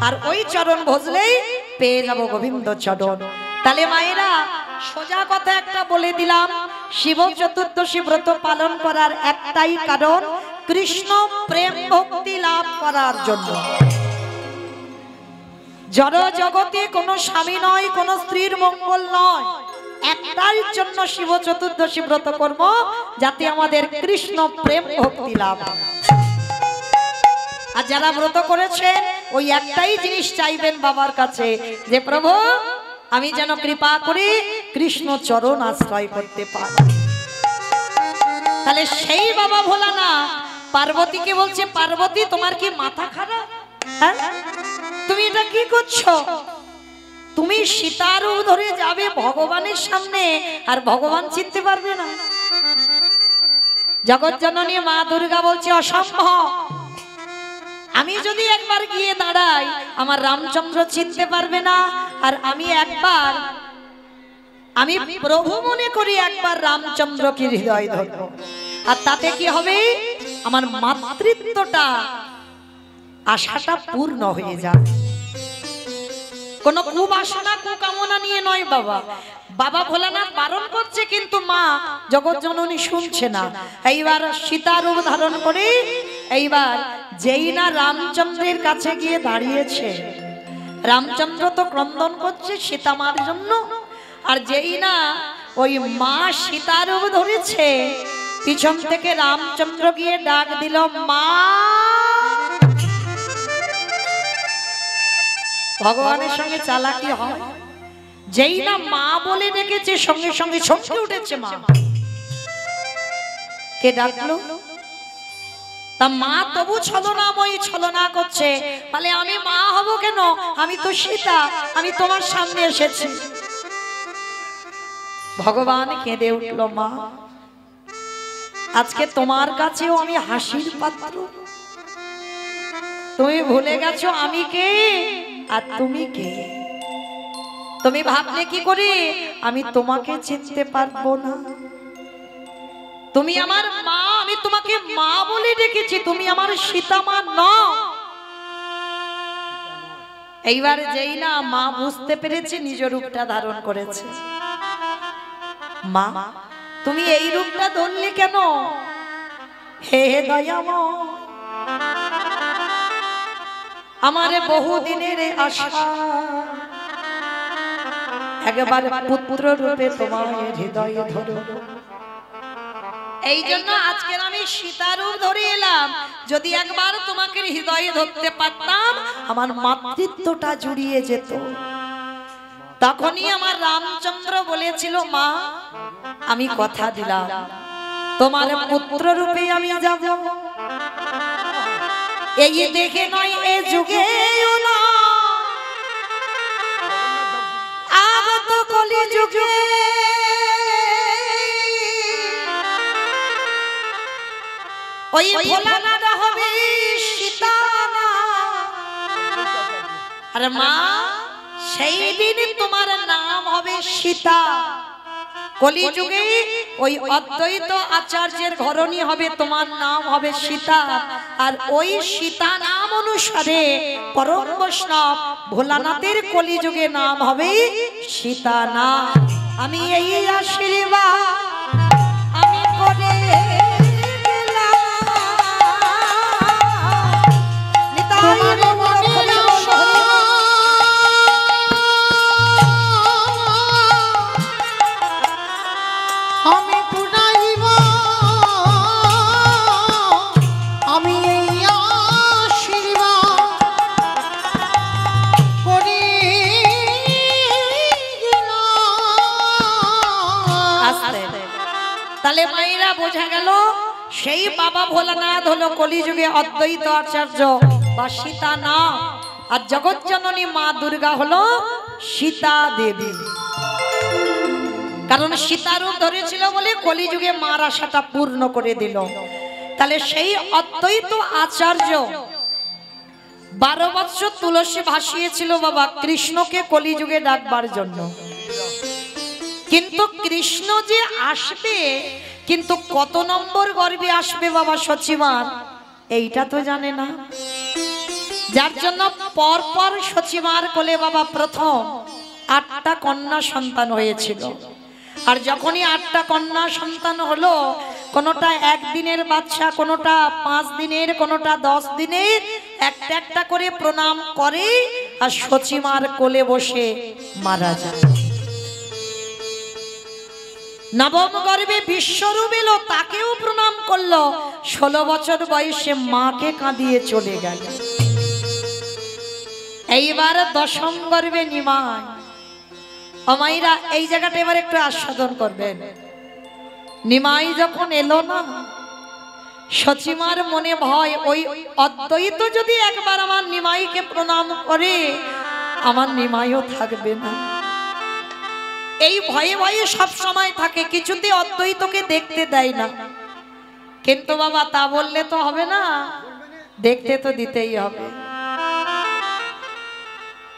আর ওই চরণ ভজলেই পেয়ে যাব গোবিন্দ চরণ। তাহলে মায়েরা সোজা কথা একটা বলে দিলাম, শিব চতুর্দশী ব্রত পালন করার একটাই কারণ, কৃষ্ণ প্রেম ভক্তি লাভ করার জন্য। জড় জগতে কোনো স্বামী নয়, কোনো স্ত্রীর মঙ্গল নয়, একটাই জন্য শিব চতুর্দশী ব্রত কর্ম, যাতে আমাদের কৃষ্ণ প্রেম ভক্তি লাভ। আর যারা ব্রত করেছেন ওই একটাই জিনিস চাইবেন বাবার কাছে, যে প্রভু আমি যেন কৃপা করে কৃষ্ণ চরণ আশ্রয় করতে পারি। তাহলে সেই বাবা ভোলানাথ পার্বতীকে বলছে, পার্বতী তোমার কি মাথা খারাপ? হ্যাঁ, তুমি এটা কি করছো? তুমি সীতারও ধরে যাবে ভগবানের সামনে, আর ভগবান চিনতে পারবে না? জগৎ জননী মা দুর্গা বলছে, অসম্ভব। আমি যদি একবার গিয়ে দাঁড়াই আমার রামচন্দ্র চিনতে পারবে না, আর আমি প্রভু মনে করি একবার রামচন্দ্রকে হৃদয় ধরব, আর তাতে কি হবে? আমার মাতৃত্বটা, আশাটা পূর্ণ হয়ে যাবে। কোন কুবাসনা কুকামনা নিয়ে নয় বাবা। বাবা ভোলানাথ বারণ করছে, কিন্তু মা জগৎ জননী শুনছে না। এইবার সীতা রূপ ধারণ করে এইবার যেই না রামচন্দ্রের কাছে গিয়ে দাঁড়িয়েছে, রামচন্দ্র তো ক্রন্দন করছে সীতামার জন্য, আর যেই না ওই মা সীতার রূপ ধরেছে, পিছন থেকে রামচন্দ্র গিয়ে ডাক দিল, মা। ভগবানের সঙ্গে চালাকি হয়, যেই না মা বলে ডেকেছে সঙ্গে সঙ্গে চমকে উঠেছে মা। কে ডাকলো? তা মা তবু ছলনাময়ী ছলনা করছে, বলে আমি মা হব কেন, আমি তো সীতা, আমি তোমার সামনে এসেছি। ভগবান কেঁদে উঠল, মা আজকে তোমার কাছেও আমি হাসির পাত্র, তুমি ভুলে গেছো আমি কে আর তুমি কে। তুমি ভাবলে কি করে আমি তোমাকে চিনতে পারবো না? তুমি আমার মা, আমি তোমাকে মা বলে ডেকেছি, তুমি আমার সীতা মা নও। এইবার যেই না মা বুঝতে পেরেছে নিজ রূপটা ধারণ করেছে, মা তুমি এই রূপটা ধরলে কেন? হে দয়াময়, আমার বহুদিনের আশা, একবার পুত্র রূপে তোমার হৃদয়ে ধরো। এই জন্য আজকের আমি সীতারূপ ধরে এলাম, যদি একবার তোমাকে হৃদয়ে ধরতে পারতাম আমার মাতৃত্বটা জুড়িয়ে যেত। তখনই আমার রামচন্দ্র বলেছিল, মা আমি কথা দিলাম তোমার পুত্র রূপে আমি যাব, এই দেখে নয় এ যুগে না, আগত কলি যুগে ওই ভোলানাথ হবে সীতা না। আরে মা সেই দিন তোমার নাম হবে সীতা, কলিযুগে ওই অদ্বৈত আচার্যের ঘরণী হবে, তোমার নাম হবে সীতা। আর ওই সীতা নাম অনুসারে পরম বৈষ্ণব ভোলানাথের কলিযুগে নাম হবে সীতা নাম। আমি এই আশীর্বাদ আমি করে মায়েরা বোঝা গেল সেই বাবা ভোলানাথ হলো কলিযুগে অদ্বৈত আচার্য বা সীতা নাম, আর জগৎ জননী মা দুর্গা হলো সীতা দেবী। কারণ সীতা রূপ ধরেছিল বলে কলিযুগে মার আশাটা পূর্ণ করে দিল। তাহলে সেই অদ্বৈত আচার্য 12 বছর তুলসী ভাসিয়েছিল বাবা কৃষ্ণকে কলিযুগে ডাকবার জন্য, কিন্তু কৃষ্ণ যে আসবে কিন্তু কত নম্বর গর্ভে আসবে বাবা সচিমার এইটা তো জানে না, যার জন্য পরপর সচিমার কোলে বাবা প্রথম 8টা কন্যা সন্তান হয়েছিল। আর যখনই 8টা কন্যা সন্তান হলো, কোনোটা 1 দিনের বাচ্চা, কোনোটা 5 দিনের, কোনোটা 10 দিনের, একটা একটা করে প্রণাম করে আর সচিমার কোলে বসে মারা যায়। নবম গর্ভে বিশ্বরূপ এলো, তাকেও প্রণাম করলো, 16 বছর বয়সে মাকে কাঁদিয়ে চলে গেল। এইবার দশম গর্ভে নিমাই। আমাইরা এই জায়গাটা এবার একটু আস্বাদন করবেন। নিমাই যখন এলো না, সচিমার মনে ভয়, ওই অদ্বৈত যদি একবার আমার নিমাইকে প্রণাম করে আমার নিমাইও থাকবে না, এই ভয়ে ভয়ে সব সময় থাকে, কিছুতে অদ্বৈতকে দেখতে দেয় না। কিন্তু বাবা তা বললে তো হবে না, দেখতে তো দিতেই হবে।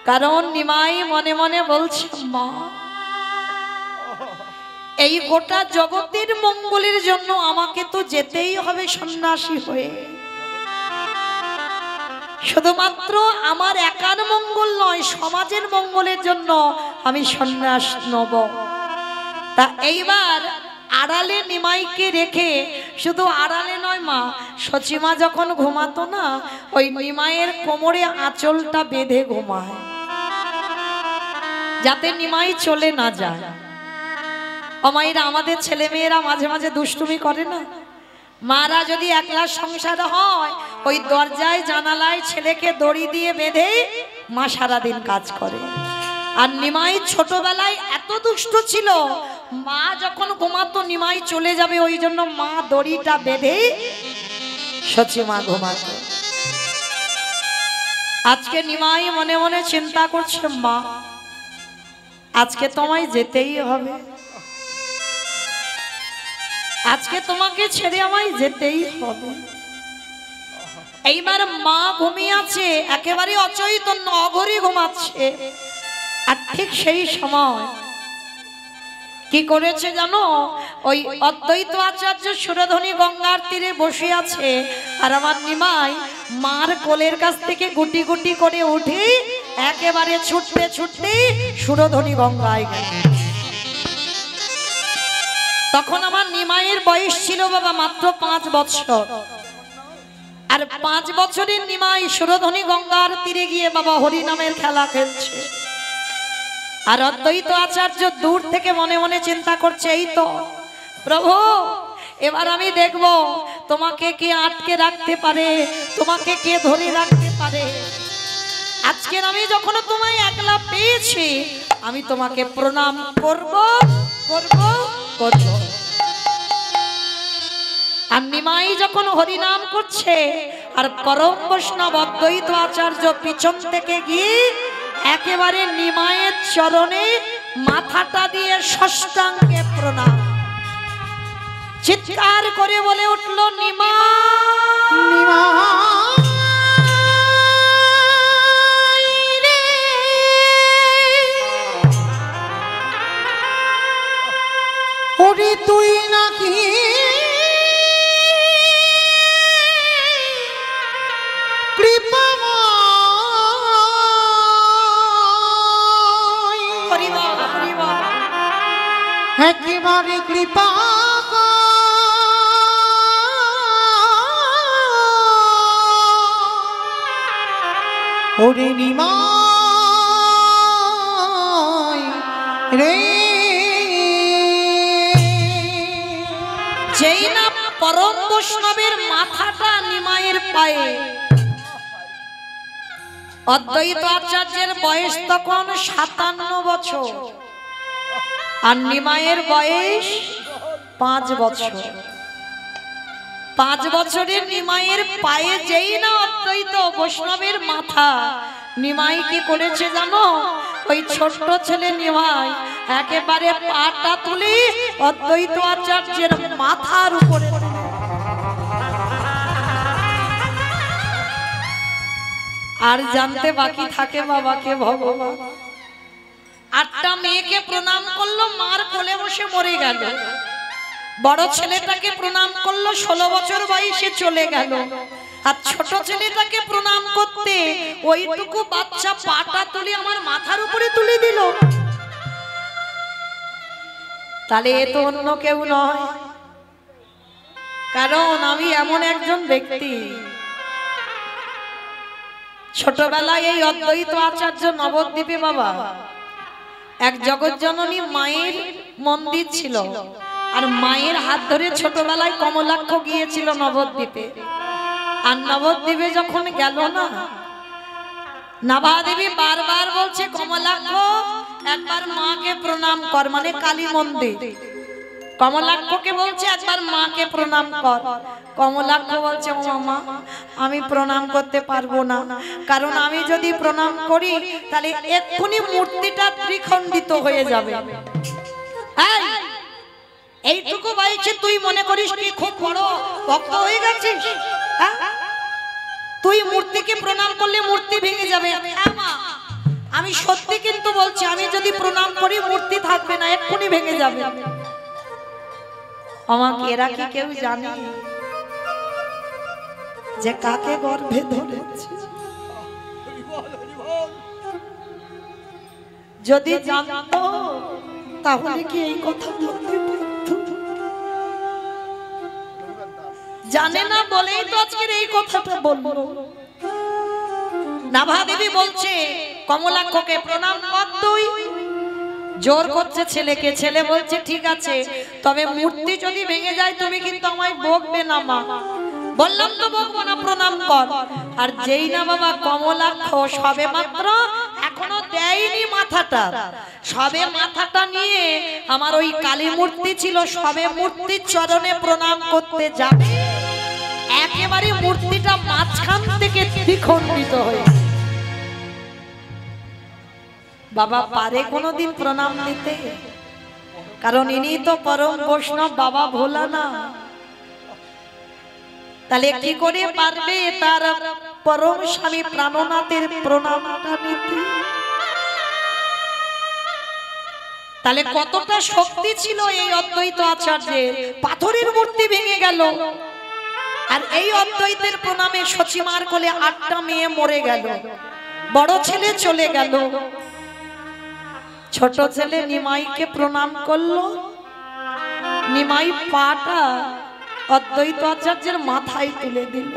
কারণ নিমাই মনে মনে বলছে, মা এই গোটা জগতের মঙ্গলের জন্য আমাকে তো যেতেই হবে সন্ন্যাসী হয়ে। শুধুমাত্র আমার একার মঙ্গল নয়, সমাজের মঙ্গলের জন্য আমি সন্ন্যাস নেব। তা এইবার আড়ালে নিমাইকে রেখে, শুধু আড়ালে নয় মা, সচিমা যখন ঘুমাতো না, ওই নিমাইয়ের কোমরে আঁচলটা বেঁধে ঘুমায়। যাতে নিমাই চলে না যায়। অমাইরা আমাদের ছেলে মেয়েরা মাঝে মাঝে দুষ্টুমি করে না, মারা যদি একলা সংসার হয় ওই দরজায় জানালায় ছেলেকে দড়ি দিয়ে বেঁধে মা সারাদিন কাজ করে। আর নিমাই ছোটবেলায় এত দুষ্ট ছিল, মা যখন ঘুমাতো নিমাই চলে যাবে ওই জন্য মা দড়িটা বেঁধে সচিমা ঘুমাতো। আজকে নিমাই মনে মনে চিন্তা করছে, মা আজকে তোমায় যেতেই হবে, আজকে তোমাকে ছেড়ে আমায় যেতেই হবে। এইবার মা ঘুমিয়ে আছে, একেবারে অচৈতন্য অঘরি ঘুমাচ্ছে। আর ঠিক সেই সময় কি করেছে জানো, ওই অদ্বৈত আচার্য সুরধনী গঙ্গার তীরে বসে আছে, আর আমার নিমাই মার কোলের কাছ থেকে গুটি গুটি করে উঠে একেবারে ছুটতে ছুটতে সুরধনী গঙ্গায় গেল। তখন আমার নিমাইয়ের বয়স ছিল বাবা মাত্র 5 বছর। আর 5 বছরের নিমাই সুরধনী গঙ্গার তীরে গিয়ে বাবা হরি নামের খেলা খেলছে। আর অদ্বৈত আচার্য দূর থেকে মনে মনে চিন্তা করছে, এই তো প্রভু, এবার আমি দেখব তোমাকে কে আটকে রাখতে পারে, তোমাকে কে ধরে রাখতে পারে। আজকের আমি যখন তোমায় একলা পেয়েছি আমি তোমাকে প্রণাম করব করব করব। আর নিমাই যখন হরিনাম করছে আর পরম বৈষ্ণব অদ্বৈত আচার্য পিছন থেকে গিয়ে একেবারে নিমাইয়ের চরণে মাথাটা দিয়ে ষষ্ঠাঙ্গে প্রণাম, চিৎকার করে বলে উঠল, ওরে তুই নাকি একেবারে কৃপা ওরে নিমাই রে। যেই না পরম বৈষ্ণবের মাথাটা নিমাইয়ের পায়ে, অদ্বৈত আচার্যের বয়স তখন 57 বছর আর নিমাইয়ের বয়স 5 বছর। 5 বছরের নিমাইয়ের পায়ে যেই না অদ্বৈত বৈষ্ণবের মাথা, নিমাই কি করেছে জানো, ওই ছোট্ট ছেলে নিমাই একেবারে পাটা তুলে অদ্বৈত আচার্যের মাথার উপরে। আর জানতে বাকি থাকে বাবাকে ভগবান 8টা মেয়েকে প্রণাম করলো, মার কোলে বসে মরে গেল। বড় ছেলেটাকে প্রণাম করলো, 16 বছর বয়সে চলে গেল। আর ছোট ছেলেটাকে প্রণাম করতে ওইটুকু বাচ্চা পাটা তুলে আমার মাথার উপরে তুলে দিল। তাহলে এ তো অন্য কেউ নয়, কারণ আমি এমন একজন ব্যক্তি, ছোটবেলায় এই অদ্বৈত আচার্য নবদ্বীপে বাবা এক জগৎজননী মায়ের মন্দির ছিল, আর মায়ের হাত ধরে ছোটবেলায় কমলাক্ষ গিয়েছিল নবদ্বীপে। আর নবদ্বীপে যখন গেল না, নাভা দেবী বারবার বলছে, কমলাক্ষ একবার মাকে প্রণাম কর, মানে কালী মন্দির। কমলাক্ষকে বলছে একবার মাকে প্রণাম কর। কমলাক্ষ বলছে, ও মা আমি প্রণাম করতে পারবো না, কারণ আমি যদি প্রণাম করি তাহলে এক্ষুনি মূর্তিটা ত্রিখণ্ডিত হয়ে যাবে। এইটুকু বয়সে তুই মনে করিস কি খুব বড় ভক্ত হয়ে গেছিস? তুই মূর্তিকে প্রণাম করলে মূর্তি ভেঙে যাবে। আমি সত্যি কিন্তু বলছি, আমি যদি প্রণাম করি মূর্তি থাকবে না, এক্ষুনি ভেঙে যাবে। আমাকে এরা কি কেউ জানে যে কাকে গর্ভে ধরেছে? যদি জানতো তাহলে কি এই কথা বলতে পারতো? জানে না বলেই তো আজকের এই কথাটা বলবো। নাভা দেবী বলছে, কমলাক্ষকে প্রণাম কর তুই। জোর করছে ছেলেকে, ছেলে বলছে ঠিক আছে, তবে মূর্তি যদি ভেঙে যায় তুমি কিন্তু আমায় বকবে না মা। বললাম তো বকবো না, প্রণাম কর। আর যেই না বাবা কমলাক্ষ সবে মাত্র এখনো দেয়নি মাথাটা, সবে মাথাটা নিয়ে আমার ওই কালী মূর্তি ছিল, সবে মূর্তির চরণে প্রণাম করতে যাবে, একেবারে মূর্তিটা মাঝখান থেকে দ্বিখণ্ডিত হয়ে। বাবা পারে কোনোদিন প্রণাম দিতে? কারণ ইনি তো পরম বৈষ্ণব বাবা ভোলা না। তাহলে কি করে পারবে তার পরম স্বামী প্রাণনাথের প্রণামটা নিতে? তাহলে কতটা শক্তি ছিল এই অদ্বৈত আচার্যের। পাথরের মূর্তি ভেঙে গেল, আর এই অদ্বৈতের প্রণামে সচিমার কোলে 8টা মেয়ে মরে গেল, বড় ছেলে চলে গেল, ছোট ছেলে নিমাইকে প্রণাম করলো, নিমাই পাটা অদ্বৈত আচার্যের মাথায় তুলে দিল।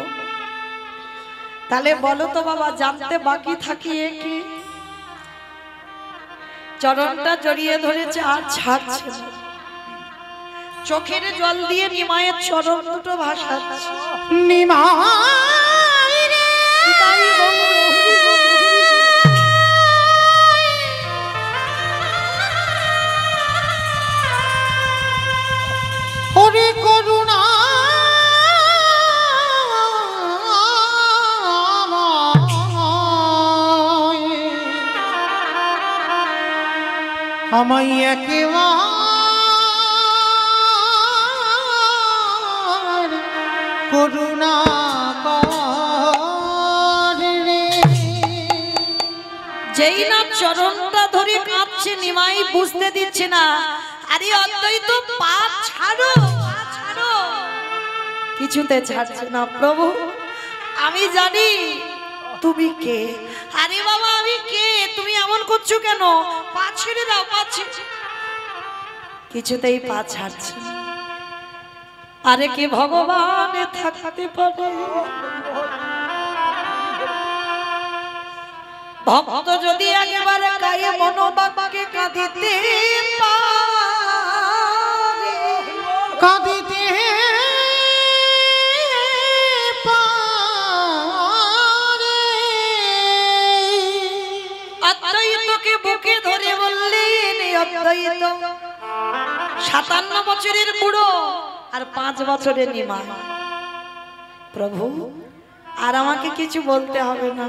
তাহলে বলো তো বাবা, জানতে বাকি থাকিয়ে কি? চরণটা জড়িয়ে ধরেছে আর ছাড়ছে না, চোখের জল দিয়ে নিমায়ের চরণ দুটো ভাসাচ্ছে। নিমাই রে ওরে করুণা আমায় একেবার করুণা কর রে। যেই না চরণটা ধরে কাঁদছে নিমাই, বুঝতে দিচ্ছে না। আরে অদ্বৈত পা ছাড়ো, পা ছাড়ো, কিছুতে ছাড়ছে না। প্রভু আমি জানি তুমি কে। আরে বাবা আমি কে, তুমি এমন করছো কেন? পা ছেড়ে দাও, পা ছেড়ে। কিছুতেই পা ছাড়ছে না। আরে কে ভগবান থাকতে পারে? ভক্ত যদি একেবারে গায়ে মনোবাক্যে কাঁদিতে পারে, কাঁদিতে পারে, অদ্বৈতকে বুকে ধরে বললেন, অদ্বৈত 57 বছরের বুড়ো আর 5 বছরের নিমাই। প্রভু আর আমাকে কিছু বলতে হবে না,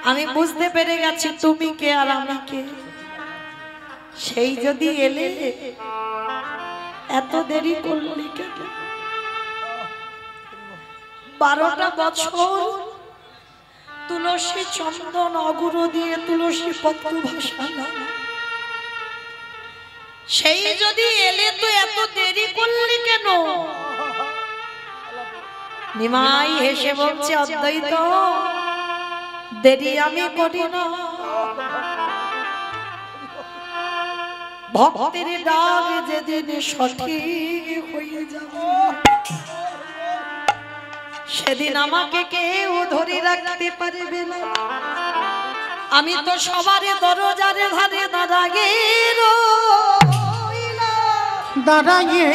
আমি বুঝতে পেরে গেছি তুমি কে আর আমি কে। সেই যদি এলে এত দেরি করলি কেন? 12টা বছর তুলসী চন্দন অগুরু দিয়ে তুলসী পত্র ভাসালাম, সেই যদি এলে তো এত দেরি করলি কেন? নিমাই হেসে বলছে, অদ্বৈত দেরি আমি করি না, ভক্তের ডাক যেদিন সঠিক হয়ে যাবে সেদিন আমাকে কেউ ধরে রাখতে পারবে না। আমি তো সবার দরজারে ধারে দাঁড়াগে দাঁড়াইয়ে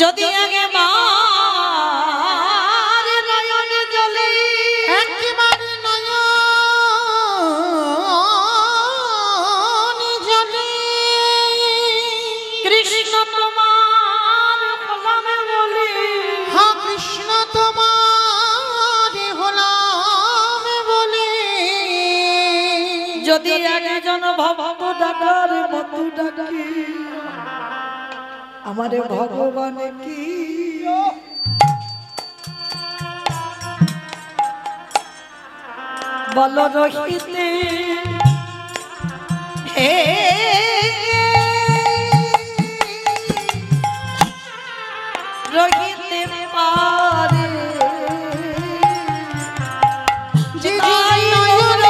যদি আগে মার নয়ন জলে, একেবারে নয়ন জলে কৃষ্ণ তোমার হলামে বলি, হা কৃষ্ণ তোমার হলাম বলে, যদি একজন ভক্ত ডাকার মতো ডাকি আমারে ভগবান কি বল রহিতে হে রহিতে পারে যে নয়ন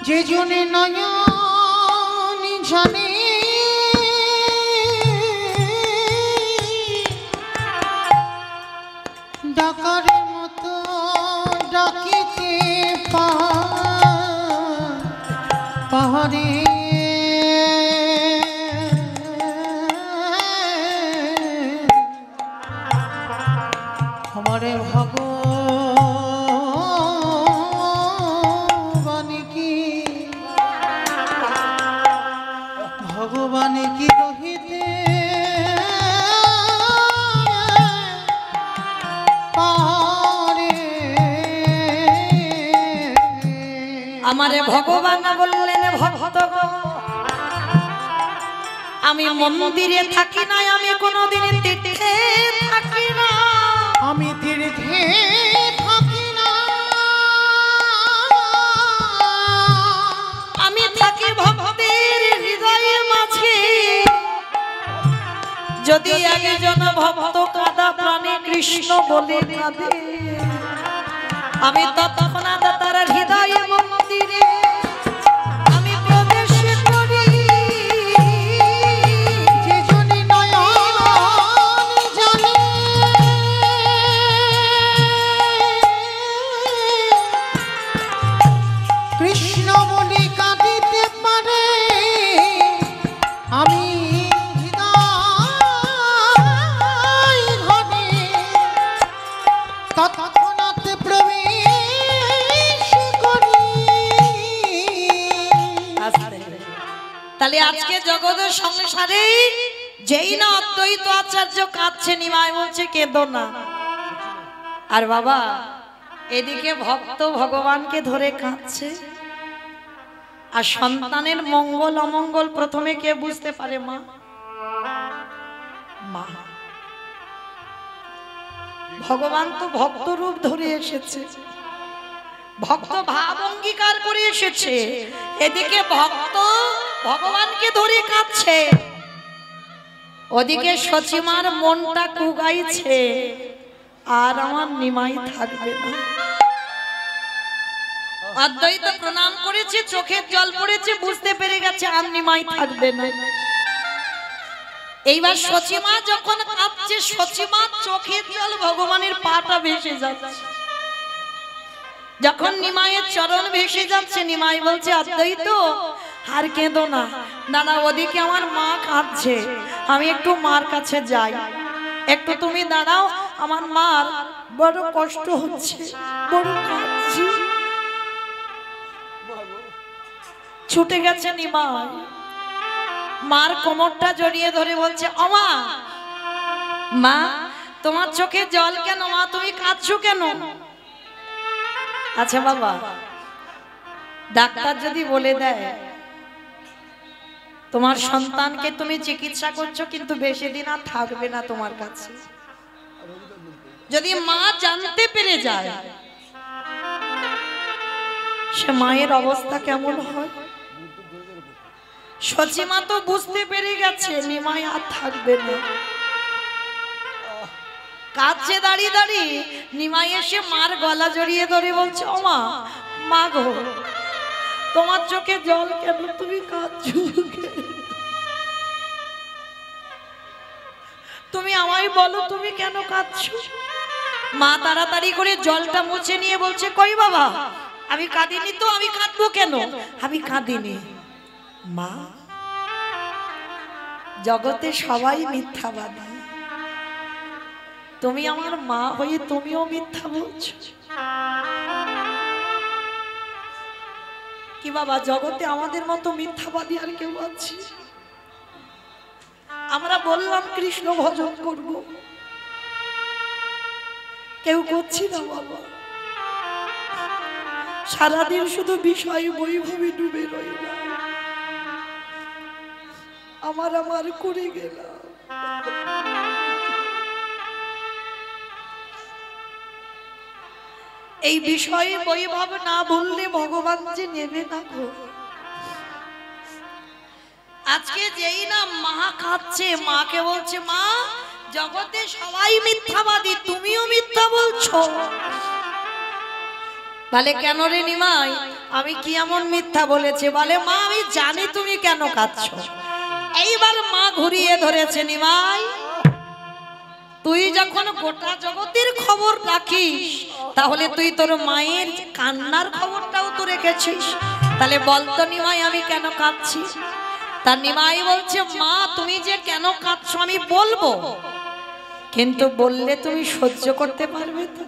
যে জনে নয়ন জানে ডাকার মতো ডাকিতে পাহাড়ে আমারে ভগবান কি রহিতে পারে আমারে ভগবান বললেন ভক্ত আমি মন্দিরে থাকি না, আমি কোনোদিন তীর্থে থাকি না, আমি তীর্থে থাকি না, আমি থাকি ভক্তের হৃদয়ে মাঝে। যদি একজন ভক্ত কাঁদা প্রাণে কৃষ্ণ বলে কাঁদে, আমি তৎক্ষণাৎ তার হৃদয়ে মন্দিরে আমি প্রবেশ করি। যে জনে নয়ন জানে কৃষ্ণ বলে কাঁদিতে পারে, আমি হৃদয় ঘরে তৎক্ষণাৎ প্রবেশ করি। তাহলে আজকে জগতের সংসারে যেই না অদ্বৈত আচার্য কাঁদছে, নিমাই বলছে কেঁদো না। আর বাবা এদিকে ভক্ত ভগবানকে ধরে কাঁদছে। আর সন্তানের মঙ্গল অমঙ্গল প্রথমে কে বুঝতে পারে? মা। মা। ভগবান তো ভক্ত রূপ ধরে এসেছে, ভক্ত ভাব অঙ্গীকার করে এসেছে। এদিকে ভক্ত ভগবানকে ধরে কাঁদছে, ওদিকে সচিমার মনটা কুগাইছে, আর আমার নিমাই থাকবে না। অদ্বৈত প্রণাম করেছে, চোখের জল পড়েছে, বুঝতে পেরে গেছে আর নিমাই থাকবে না। এইবার সচিমা যখন কাঁদছে, সচিমা চোখের জল ভগবানের পাটা ভেসে যাচ্ছে। যখন নিমাইয়ের চরণ ভেসে যাচ্ছে, নিমাই বলছে অদ্বৈত আর কেঁদো না, দাদা ওদিকে আমার মা কাঁদছে, আমি একটু মার কাছে যাই, একটু তুমি দাঁড়াও, আমার মার বড় কষ্ট হচ্ছে, বড় কাঁদছে। ছুটে গেছে নিমাই, মার কোমরটা জড়িয়ে ধরে বলছে ওমা, মা তোমার চোখে জল কেন? মা তুমি কাঁদছো কেন? আচ্ছা বাবা, ডাক্তার যদি বলে দেয় তোমার সন্তানকে তুমি চিকিৎসা করছো কিন্তু বেশি দিন আর থাকবে না তোমার কাছে, যদি মা জানতে পেরে যায় সে মায়ের অবস্থা কেমন হয়? সচিমা তো বুঝতে পেরে গেছে নিমাই আর থাকবে না। কাছে দাঁড়িয়ে দাঁড়িয়ে নিমাই এসে মার গলা জড়িয়ে ধরে বলছে ওমা, মা গো তোমার চোখে জল কেন? তুমি কাঁদছো, তুমি আমায় বলো তুমি কেন কাঁদছো? মা তাড়াতাড়ি করে জলটা মুছে নিয়ে বলছে কই বাবা, আমি কাঁদিনি তো, আমি কাঁদবো কেন? আমি কাঁদিনি মা, জগতে সবাই মিথ্যাবাদী, তুমি আমার মা হয়ে তুমিও মিথ্যা বলছো। কি বাবা, জগতে আমাদের মতো মিথ্যাবাদী আর কেউ আছে? আমরা বললাম কৃষ্ণ ভজন করব, কেউ করছি না বাবা, সারাদিন শুধু বিষয় বৈভবে ডুবে রইলাম, আমার আমার করে গেলাম। এই বিষয়ে বৈভব না বললে ভগবান যে নেবে না গো। আজকে যেই না মা খাচ্ছে, মাকে বলছে মা জগতে সবাই মিথ্যাবাদী, তুমিও মিথ্যা বলছো। বলে কেন রে নিমাই, আমি কি এমন মিথ্যা বলেছি? বলে মা আমি জানি তুমি কেন কাঁদছো। এইবার মা ঘুরিয়ে ধরেছে, নিমাই তুই যখন গোটা জগতের খবর রাখিস তাহলে তুই তোর মায়ের কান্নার খবরটাও তো রেখেছিস, তাহলে বলতো নিমাই আমি কেন কাঁদছি। তার নিমাই বলছে মা তুমি যে কেন কাঁদছো আমি বলবো, কিন্তু বললে তুমি সহ্য করতে পারবে তো?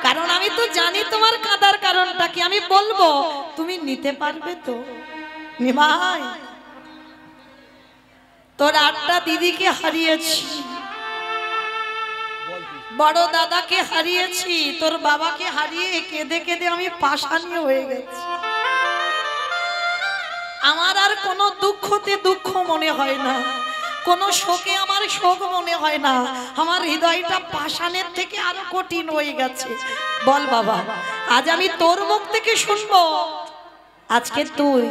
কারণ আমি তো জানি তোমার কাঁদার কারণটা কি, আমি বলবো তুমি নিতে পারবে তো? নিমাই তোর 8টা দিদিকে হারিয়েছি, বড় দাদাকে হারিয়েছি, তোর বাবাকে হারিয়ে কেঁদে কেঁদে আমি পাষাণী হয়ে গেছি। আমার আর কোনো দুঃখতে দুঃখ মনে হয় না, কোনো শোকে আমার শোক মনে হয় না, আমার হৃদয়টা পাষাণের থেকে আরো কঠিন হয়ে গেছে। বল বাবা আজ আমি তোর মুখ থেকে শুনবো আজকে তুই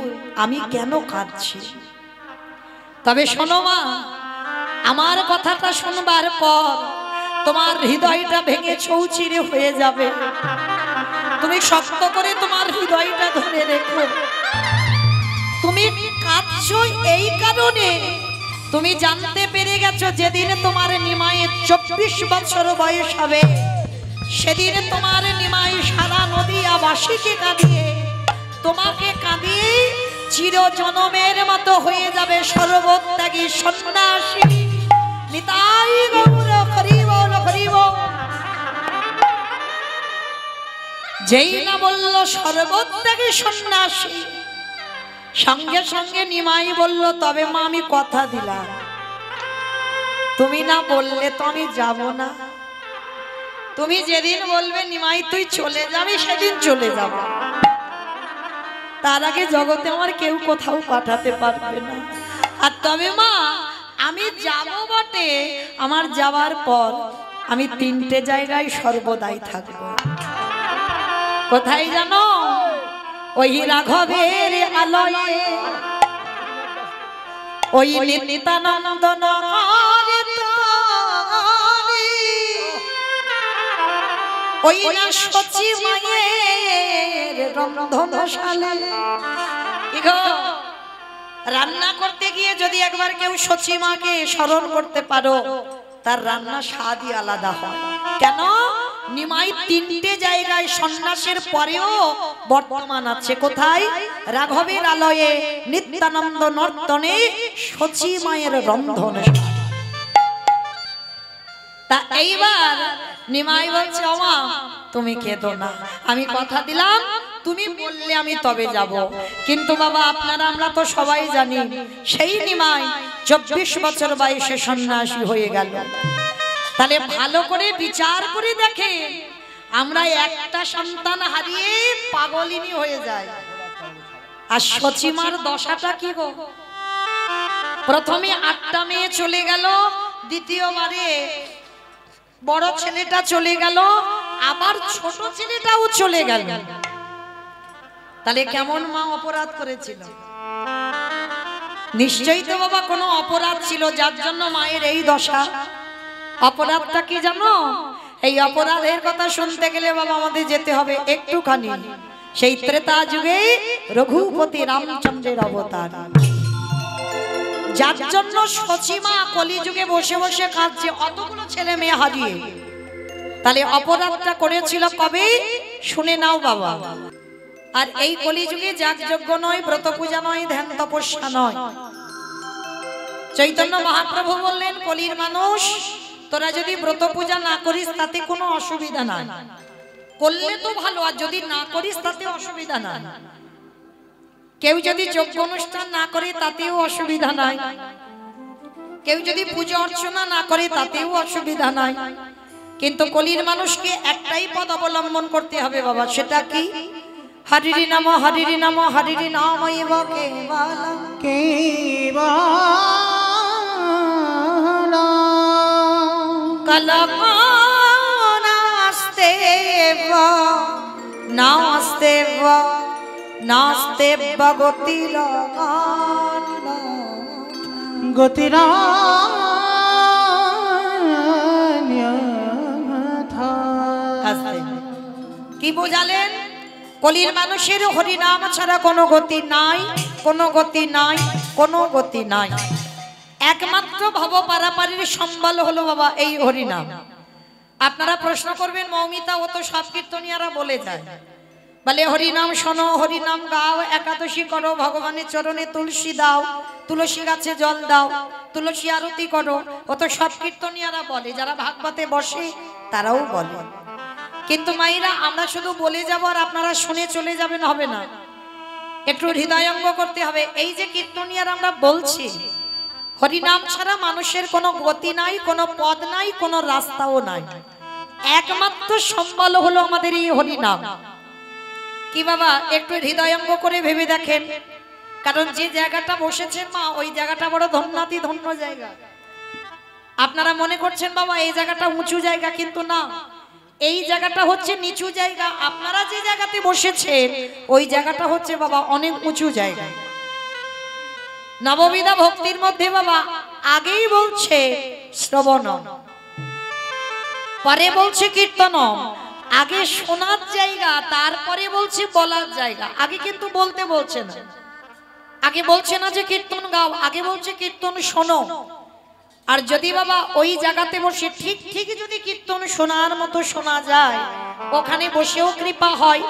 আমি কেন কাঁদছি। তবে শোনো মা, আমার কথাটা শুনবার পর তোমার হৃদয়টা ভেঙে চৌচিরে হয়ে যাবে। তুমি শক্ত করে তোমার হৃদয়টা ধরে রেখো। তুমি কাঁদছো এই কারণে তুমি জানতে পেরে গেছো যেদিন তোমার নিমাইয়ের 24 বছর বয়স হবে সেদিন তোমার নিমাই সারা নদিয়াবাসীকে কাঁদিয়ে তোমাকে কাঁদিয়ে চির জনমের মতো হয়ে যাবে সর্বত্যাগী সন্ন্যাসী। নিতাই গৌর হরি বল হরি বল। যেই না বলল সর্বত্যাগী সন্ন্যাসী, সঙ্গে সঙ্গে নিমাই বলল তবে মা আমি কথা দিলাম, তুমি না বললে তো আমি যাব না। তুমি যেদিন বলবে নিমাই তুই চলে যাবি সেদিন চলে যাব, তার আগে জগতে আমার কেউ কোথাও পাঠাতে পারবে না। আর তবে মা আমি যাব বটে, আমার যাওয়ার পর আমি 3টে জায়গায় সর্বদাই থাকবো। কোথায় জানো? ওই রাঘবের আলয়ে, ওই নিত্যানন্দ নগরে, ওই না সচি মায়ের রন্ধনশালে। রান্না করতে গিয়ে যদি একবার কেউ সচি মাকে স্মরণ করতে পারো তার রান্না স্বাদই আলাদা হয়। কেন? নিমাই 3টে জায়গায় সন্ন্যাসের পরেও বর্তমান আছে। কোথায়? রাঘবের আলয়ে, নিত্যানন্দ নর্তনে, সচি মায়ের রন্ধনে। তা এইবার নিমাই বলছে ওমা তুমি কেঁদো না, আমি কথা দিলাম তুমি বললে আমি তবে যাব। কিন্তু বাবা আপনারা আমরা তো সবাই জানি সেই নিমাই 24 বছর বয়সে সন্ন্যাসী হয়ে গেল। তাহলে ভালো করে বিচার করে দেখে আমরা একটা সন্তান হারিয়ে পাগলিনী হয়ে যাই। আর সচিমার দশাটা কি গো? প্রথমে 8টা মেয়ে চলে গেল, দ্বিতীয়বারে বড় ছেলেটা চলে গেল, আবার ছোট ছেলেটাও চলে গেল। তাহলে কেমন মা অপরাধ করেছিল? নিশ্চয়ই তো বাবা কোনো অপরাধ ছিল যার জন্য মায়ের এই দশা। অপরাধটা কি জানো? এই অপরাধের কথা শুনতে গেলে বাবা আমাদের যেতে হবে একটুখানি সেই ত্রেতা যুগে রঘুপতি রামচন্দ্রের অবতার, যার জন্য সচিমা কলিযুগে বসে বসে কাঁদছে অতগুলো ছেলে মেয়ে হারিয়ে। তাহলে অপরাধটা করেছিল কবে? শুনে নাও বাবা। আর এই কলিযুগে যাগযজ্ঞ নয়, ব্রত পূজা নয়, ধ্যান তপস্যা নয়। চৈতন্য মহাপ্রভু বললেন কলির মানুষ তোরা যদি ব্রত পূজা না করিস তাতে কোনো অসুবিধা নাই, করলে তো ভালো, আর যদি না করিস তাতে অসুবিধা নাই। কেউ যদি যজ্ঞ অনুষ্ঠান না করে তাতেও অসুবিধা নাই, কেউ যদি পূজা অর্চনা না করে তাতেও অসুবিধা নাই। কিন্তু কলির মানুষকে একটাই পদ অবলম্বন করতে হবে বাবা, সেটা কি? হরিরি নাম হরিরি নাম হরিরি নাম নাস্তে নাস্তে নাস্তে গতির গতির কি বোঝালেন? কলির মানুষের হরিনাম ছাড়া কোনো গতি নাই, কোনো গতি নাই, কোনো গতি নাই। একমাত্র ভব পারাপারের সম্বল হলো বাবা এই হরিনাম। আপনারা প্রশ্ন করবেন মৌমিতা, ও তো সব কীর্তনিয়ারা বলে যায়, বলে হরিনাম শোনো, হরিনাম গাও, একাদশী করো, ভগবানের চরণে তুলসী দাও, তুলসী গাছে জল দাও, তুলসী আরতি করো। ও তো সব কীর্তনিয়ারা বলে, যারা ভাগবতে বসে তারাও বলে। কিন্তু মাইরা আমরা শুধু বলে যাব আর আপনারা শুনে চলে যাবেন, হবে না। একটু হৃদয়ঙ্গ করতে হবে। এই যে কীর্তনিয়ারা আমরা বলছি, হরিনাম ছাড়া মানুষের কোনো গতি নাই, কোনো পদ নাই, কোনো রাস্তাও নাই। একমাত্র সম্বল হলো আমাদের এই হরিনাম। কি বাবা, একটু হৃদয়ঙ্গ করে ভেবে দেখেন। কারণ যে জায়গাটা বসেছেন মা, ওই জায়গাটা বড় ধন্যাতি ধন্য জায়গা। আপনারা মনে করছেন বাবা এই জায়গাটা উঁচু জায়গা, কিন্তু না, এই জায়গাটা হচ্ছে নিচু জায়গা। আপনারা যে জায়গাতে বসেছেন ওই জায়গাটা হচ্ছে বাবা অনেক উঁচু জায়গা। নববিধা ভক্তির মধ্যে বাবা আগেই বলছে শ্রবণ, পরে বলছে কীর্তন। আগে শোনার জায়গা, তারপরে বলছে বলার জায়গা। আগে কিন্তু বলতে বলছে না, আগে বলছে না যে কীর্তন গাও, আগে বলছে কীর্তন শোনো। আর যদি বাবা ওই জায়গাতে বসে ঠিক ঠিক যদি কীর্তন শোনার মতো শোনা যায়, ওখানে বসেও কৃপা হয়।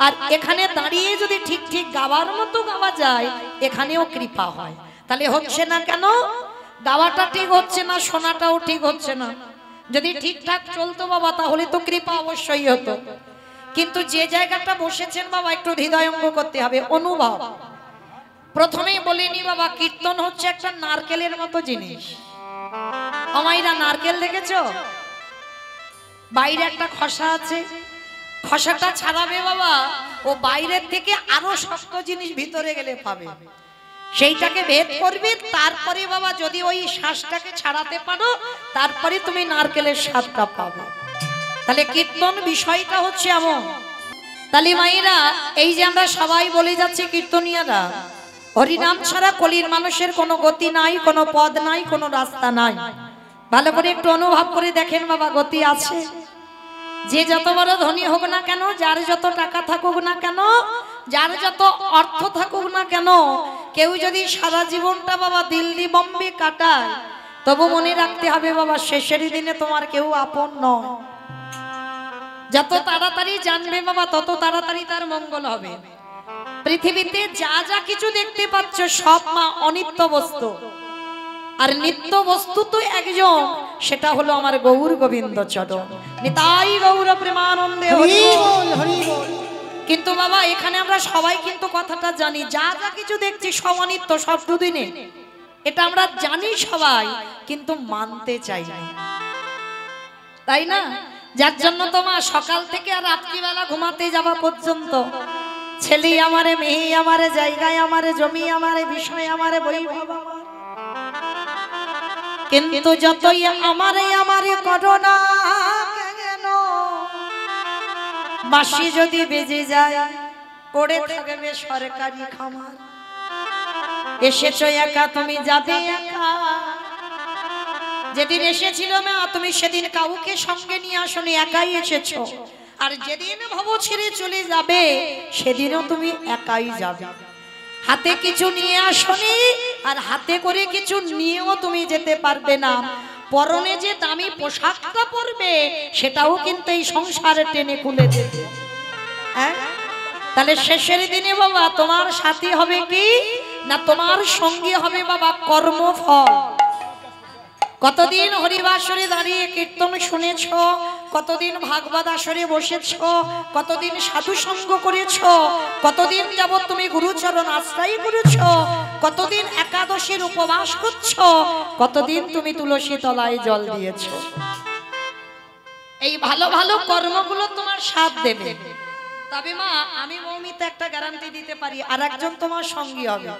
আর এখানে দাঁড়িয়ে যদি ঠিক ঠিক গাওয়ার মতো গাওয়া যায়, এখানেও কৃপা হয়। তাহলে হচ্ছে না কেন? গাওয়াটা ঠিক হচ্ছে না, শোনাটাও ঠিক হচ্ছে না। যদি ঠিকঠাক চলতো বাবা তাহলে তো কৃপা অবশ্যই হতো। কিন্তু যে জায়গাটা বসেছেন বাবা একটু হৃদয়ঙ্গ করতে হবে, অনুভব। প্রথমেই বলিনি বাবা, কীর্তন হচ্ছে একটা নারকেলের মতো জিনিস। আমাইরা নারকেল দেখেছো? বাইরে একটা খসা আছে, খসাটা ছাড়াবে বাবা, ও বাইরের থেকে আরো শক্ত জিনিস ভিতরে গেলে পাবে, সেইটাকে ভেদ করবে। তারপরে বাবা যদি ওই শ্বাসটাকে ছাড়াতে পারো, তারপরে তুমি নারকেলের স্বাদটা পাবে। তাহলে কীর্তন বিষয়টা হচ্ছে এমন। তাহলে মায়েরা, এই যে আমরা সবাই বলে যাচ্ছি কীর্তনিয়ারা, হরিনাম ছাড়া কলির মানুষের কোনো গতি নাই, কোনো পদ নাই, কোনো রাস্তা নাই। ভালো করে একটু অনুভব করে দেখেন বাবা, গতি আছে। যে যত বড় ধনী হোক না কেন, যার যত টাকা থাকুক না কেন, যার যত অর্থ থাকুক না কেন, কেউ যদি সারা জীবনটা বাবা দিল্লি বম্বে কাটায়, তবু মনে রাখতে হবে বাবা শেষের দিনে তোমার কেউ আপন নয়। যত তাড়াতাড়ি জানবে বাবা তত তাড়াতাড়ি তার মঙ্গল হবে। পৃথিবীতে যা যা কিছু দেখতে পাচ্ছ সব মা অনিত্য বস্তু, আর নিত্য বস্তু তো একজন, সেটা হলো আমার গৌর গোবিন্দ চরণ। নিতাই গৌর প্রেমানন্দে হরি বল, হরি বল। কিন্তু বাবা এখানে আমরা সবাই কিন্তু কথাটা জানি, যা যা কিছু দেখছি সব অনিত্য, সব দুদিনে, এটা আমরা জানি সবাই, কিন্তু মানতে চাই না, তাই না? যার জন্য তোমার সকাল থেকে আর রাত্রিবেলা ঘুমাতে যাওয়া পর্যন্ত ছেলে আমারে, মেয়ে আমারে, জায়গায় আমারে, জমি আমারে, বিষয় আমারে, বৈভব আমার, কিন্তু যতই আমারে আমারে করো না কেন, বাঁশি যদি বেজে যায় পড়ে থাকবে সরকারি খামার। এসেছো একা, তুমি যাবে একা। যেদিন এসেছিল মা তুমি সেদিন কাউকে সঙ্গে নিয়ে আসনি, একাই এসেছো। আর যেদিন ভব ছেড়ে চলে যাবে সেদিনও তুমি একাই যাবে। হাতে কিছু নিয়ে আসনি, আর হাতে করে কিছু নিয়েও তুমি যেতে পারবে না। পরনে যে দামি পোশাকটা পরবে সেটাও কিন্তু এই সংসারে টেনে খুলে দেবে। হ্যাঁ, তাহলে শেষের দিনে বাবা তোমার সাথী হবে কি না, তোমার সঙ্গী হবে বাবা কর্মফল। কতদিন হরিবাসরে দাঁড়িয়ে কীর্তন শুনেছ, কতদিন ভাগবত আসরে বসেছ, কতদিন সাধু সঙ্গ করেছ, কতদিন যাবত তুমি গুরুচরণ আশ্রয় করেছ, কতদিন একাদশীর উপবাস করছ, কতদিন তুমি তুলসী তলায় জল দিয়েছ। এই ভালো ভালো কর্মগুলো তোমার সাথ দেবে। তবে মা আমি মৌমিতা একটা গ্যারান্টি দিতে পারি, আর একজন তোমার সঙ্গী হবে।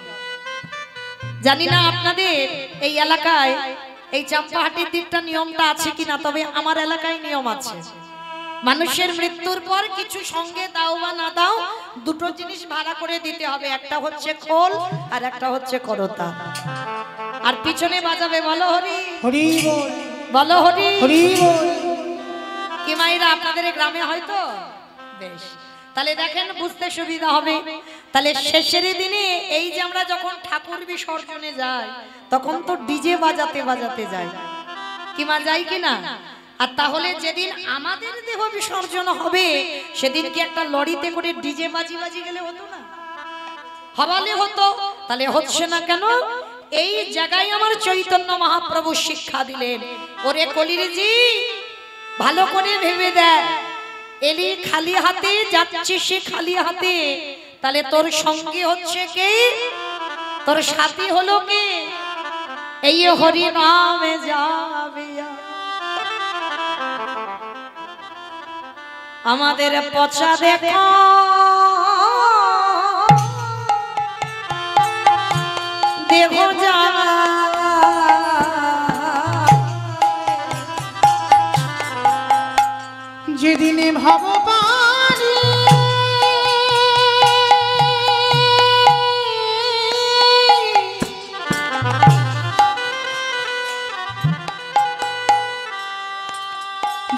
জানি না আপনাদের এই এলাকায় এই চাম্পাহাটির দিকটা নিয়মটা আছে কিনা, তবে আমার এলাকায় নিয়ম আছে। মানুষের মৃত্যুর পর কিছু সঙ্গে দাও বা না দাও, দুটো জিনিস ভাড়া করে দিতে হবে, একটা হচ্ছে খোল আর একটা হচ্ছে করতা। আর পিছনে বাজাবে বলো হরি হরি বল, বলো হরি হরি বল। কি মাইরা আপনাদের গ্রামে হয়তো বেশ, তাহলে দেখেন বুঝতে সুবিধা হবে। তাহলে শেষের দিনে এই যে আমরা যখন ঠাকুর বিসর্জনে যাই তখন তো ডিজে বাজাতে বাজাতে যাই, কি মা যাই কিনা? আর তাহলে যেদিন আমাদের দেহ বিসর্জন হবে সেদিন কি একটা লরিতে করে ডিজে বাজি বাজি গেলে হতো না? হওয়ালে হতো। তাহলে হচ্ছে না কেন? এই জায়গায় আমার চৈতন্য মহাপ্রভু শিক্ষা দিলেন, ওরে কলিরজি ভালো করে ভেবে দেখ, এলি খালি হাতে যাচ্ছিস সে খালি হাতে, তাহলে তোর সঙ্গে হচ্ছে কে? তোর সাথী হলো কে? এই হরি নামে যাবে। আমাদের পচা দেখো দেহ যা যেদিনে ভগবানী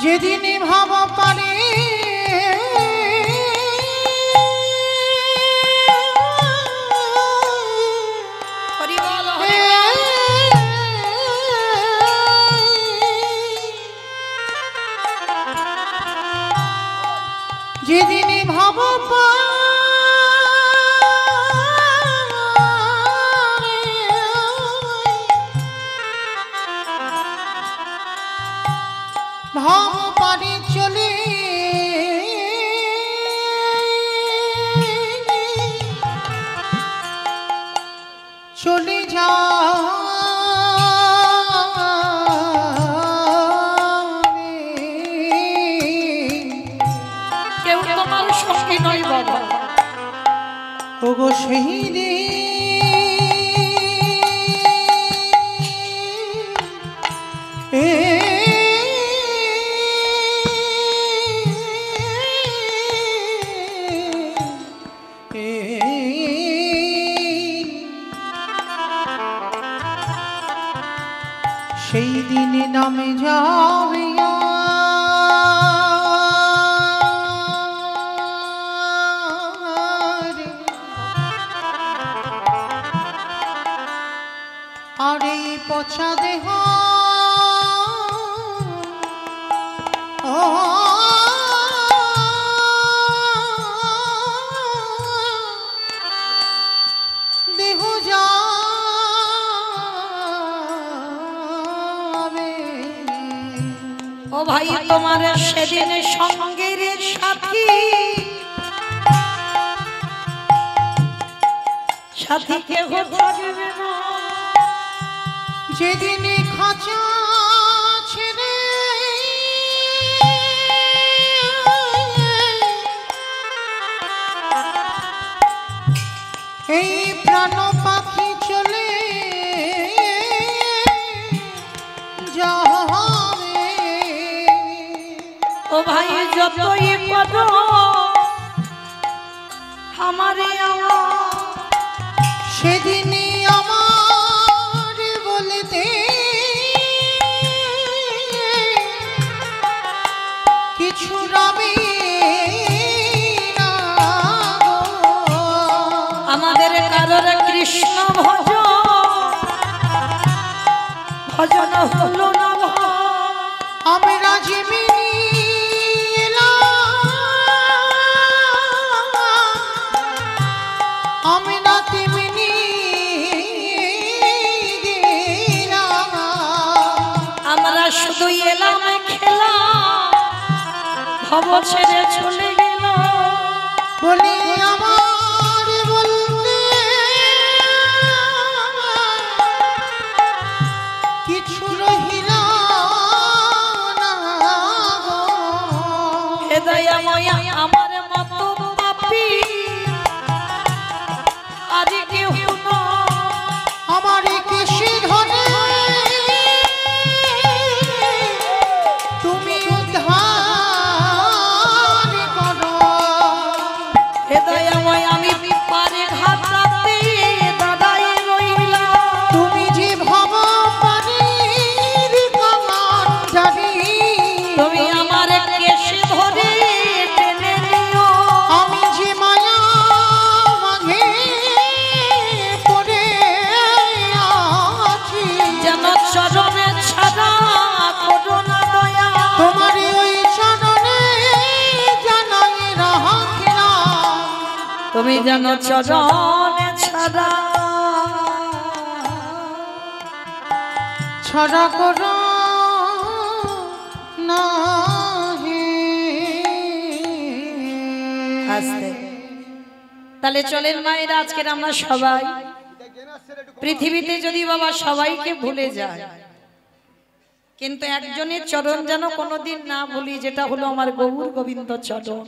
যেদিনে ভগবানী যেদিনে ভগবানী চলে চলে যা ওগো সেই সেই দিনে নামে যাবে আর এই পচা দেহ দেহ যাবে। ও ভাই তোমার সেদিন সঙ্গের সাথী সাথী কেহ থাকবে না। যেদিনে খাঁচা ছেড়ে এই প্রাণ পাখি চলে যাবে। ও ভাই যতই করো আমারে সেদিনই আমার বলতে কিছু রবে না। আমাদের কারোর কৃষ্ণ ভজন হলো না। আমরা যেমনি আমরা তেমনি আমরা শুধু এলাম খেলা ভব ছেড়ে চলে গেল বলে আমার বলতে কিছু রহিল না। হে দয়াময় আমার মতো পাপী আর কেউ না। আমার কৃষি ধনে তুমি উদ্ধার করো। হে যেন চরণে ছাড়া ছড়া করো নাহি। আস্তে তাহলে চলেন মায়েরা, আজকের আমরা সবাই পৃথিবীতে যদি বাবা সবাইকে ভুলে যায়, কিন্তু একজনের চরণ যেন কোনোদিন না ভুলি, যেটা হলো আমার গৌর গোবিন্দ চরণ।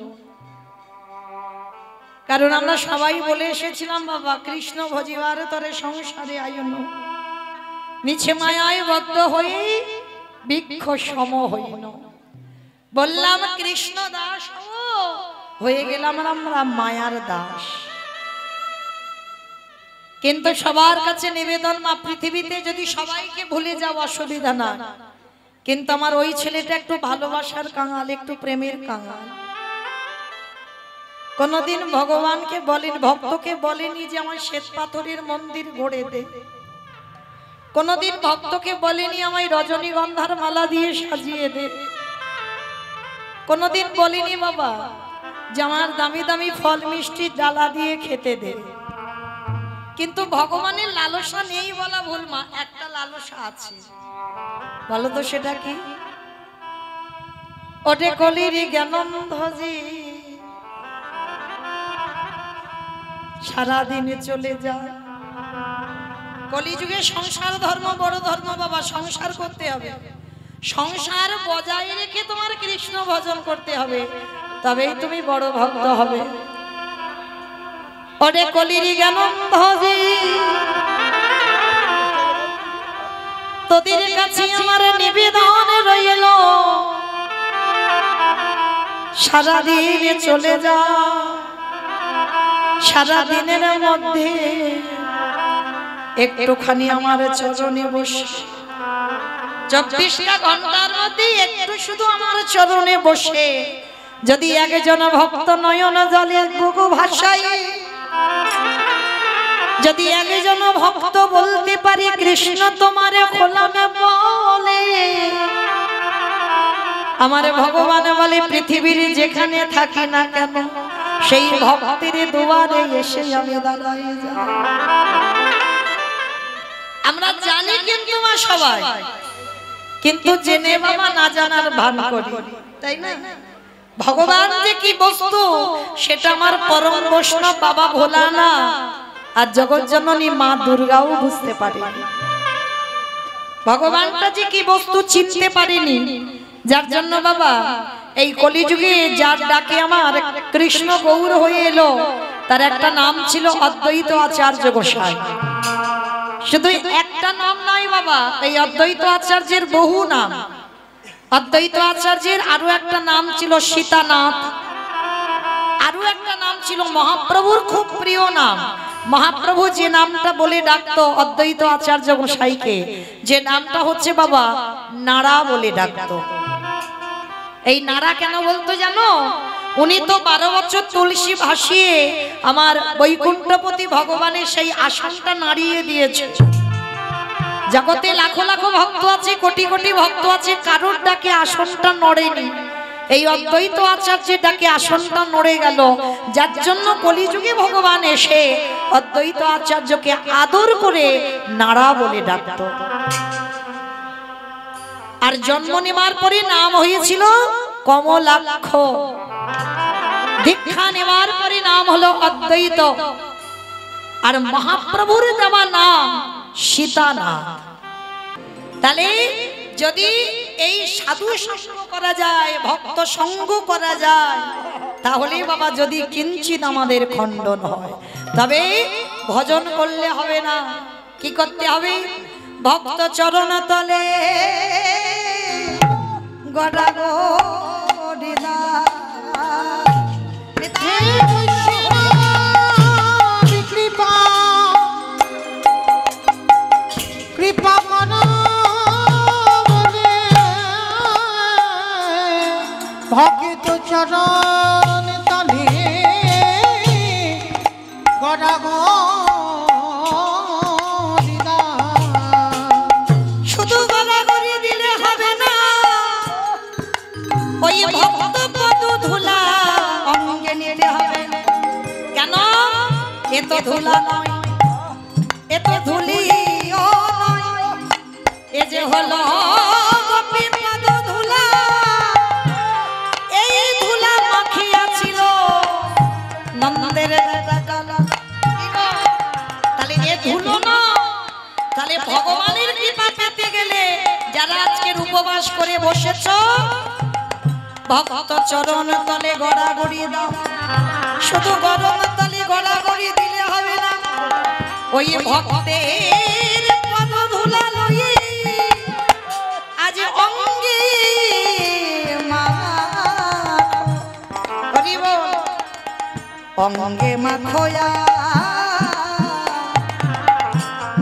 কারণ আমরা সবাই বলে এসেছিলাম বাবা, কৃষ্ণ ভজিবার তরে সংসারে আয়ন, মিছে মায়ায় বদ্ধ হয়ে বৃক্ষ সম হইন। বললাম কৃষ্ণ দাস হয়ে গেলাম আমরা মায়ার দাস। কিন্তু সবার কাছে নিবেদন, মা পৃথিবীতে যদি সবাইকে ভুলে যাও অসুবিধা না, কিন্তু আমার ওই ছেলেটা একটু ভালোবাসার কাঙাল, একটু প্রেমের কাঙাল। কোনদিন ভগবানকে বলেন, ভক্তকে বলেনি যে আমার শ্বেত পাথরের মন্দির গড়ে দে। কোনদিন ভক্তকে বলেনি আমায় রজনীগন্ধার মালা দিয়ে সাজিয়ে দে। কোনদিন বলিনি বাবা যে আমার দামি দামি ফল মিষ্টি ডালা দিয়ে খেতে দে। কিন্তু ভগবানের লালসা নেই বলা ভুল মা, একটা লালসা আছে, বলো তো সেটা কি? ওটে কলির জ্ঞানন্ধজি সারাদিনে চলে যায়। কলিযুগে সংসার ধর্ম বড় ধর্ম বাবা, সংসার করতে হবে, সংসার বজায় রেখে তোমার কৃষ্ণ ভজন করতে হবে, তবেই তুমি বড় ভক্ত হবে। ওরে কলির জ্ঞানন্ধজি তোদের কাছে আমার নিবেদন রইল, সারাদিনে চলে যা, সারাদিনের মধ্যে একটুখানি আমার চরণে বসে, 24টা ঘন্টার মধ্যে একটু শুধু আমার চরণে বসে যদি একজন ভক্ত নয়ন জলে বুকু ভাসায়, যদি একজন ভক্ত বলতে পারি কৃষ্ণ তোমারে খোলামে বলে, আমার ভগবান বলে পৃথিবীর যেখানে থাকি না কেন সেই ভক্তের দুয়ারে এসে আমি দাঁড়াই যাই। আমরা জানি কিন্তু মা সবাই, কিন্তু জেনে বাবা না জানার ভান করি, তাই না? ভগবান যে কি বস্তু সেটা আমার পরম বৈষ্ণব বাবা ভোলানা আর জগৎ জননী মা দুর্গাও বুঝতে পারেনি। ভগবানটা যে কি বস্তু চিনতে পারেনি, যার জন্য বাবা এই কলিযুগে যার ডাকে আমার কৃষ্ণ গৌর হয়ে এলো, তার একটা নাম ছিল অদ্বৈত আচার্য গোসাই। শুধু একটা নাম নয় বাবা, এই অদ্বৈত আচার্যের বহু নাম। অদ্বৈত আচার্যের আরো একটা নাম ছিল সীতানাথ, আরো একটা নাম ছিল মহাপ্রভুর খুব প্রিয় নাম। মহাপ্রভু যে নামটা বলে ডাকতো অদ্বৈত আচার্য গোসাইকে, যে নামটা হচ্ছে বাবা নাড়া বলে ডাকতো। এই নাড়া কেন বলতো জানো? উনি তো 12 বছর তুলসী ভাসিয়ে আমার বৈকুণ্ঠপতি ভগবানের সেই আসনটা নাড়িয়ে দিয়েছে। জগতে লাখো লাখো ভক্ত আছে, কোটি কোটি ভক্ত আছে, কারোর ডাকে আসনটা নড়েনি। এই অদ্বৈত আচার্যের ডাকে আসনটা নড়ে গেল, যার জন্য কলিযুগে ভগবান এসে অদ্বৈত আচার্যকে আদর করে নাড়া বলে ডাকতো। আর জন্ম নেওয়ার পরে নাম হয়েছিল কমলাক্ষ, দীক্ষা নেওয়ার পরে নাম হলো অদ্বৈত, আর মহাপ্রভুর দেওয়া নাম সীতানাথ। তাহলে যদি এই সাধু সঙ্গ করা যায়, ভক্ত সঙ্গ করা যায়, তাহলে বাবা যদি কিঞ্চিত আমাদের খণ্ডন হয়, তবে ভজন করলে হবে না। কি করতে হবে? ভক্ত চরণ তলে গড়া গড়িদা কৃপা করো ভক্ত চরণ তলে গড়া গড়িদা। শুধু গড়াগড়ি দিলে হবে না, ওই ভক্ত পদ ধুলা অঙ্গে নিতে হবে। কেন? ধুলা নয়, এ তো ধুলিও নয়, এ যে হলো গোপীর পদ ধুলা। এই ধুলা মাখিয়াছিল নন্দের কালা। তাহলে এ ধুলো না, তাহলে ভগবানের কৃপা পেতে গেলে যারা আজকের উপবাস করে বসেছ, ভক্ত চরণ তলে গড়াগড়ি দাও। শুধু গরম তলে গড়াগড়ি দিলে হবে না, ওই ভক্তের পদ ধুলা লয়ে আজ অঙ্গে মাখো, অঙ্গে মাখোয়া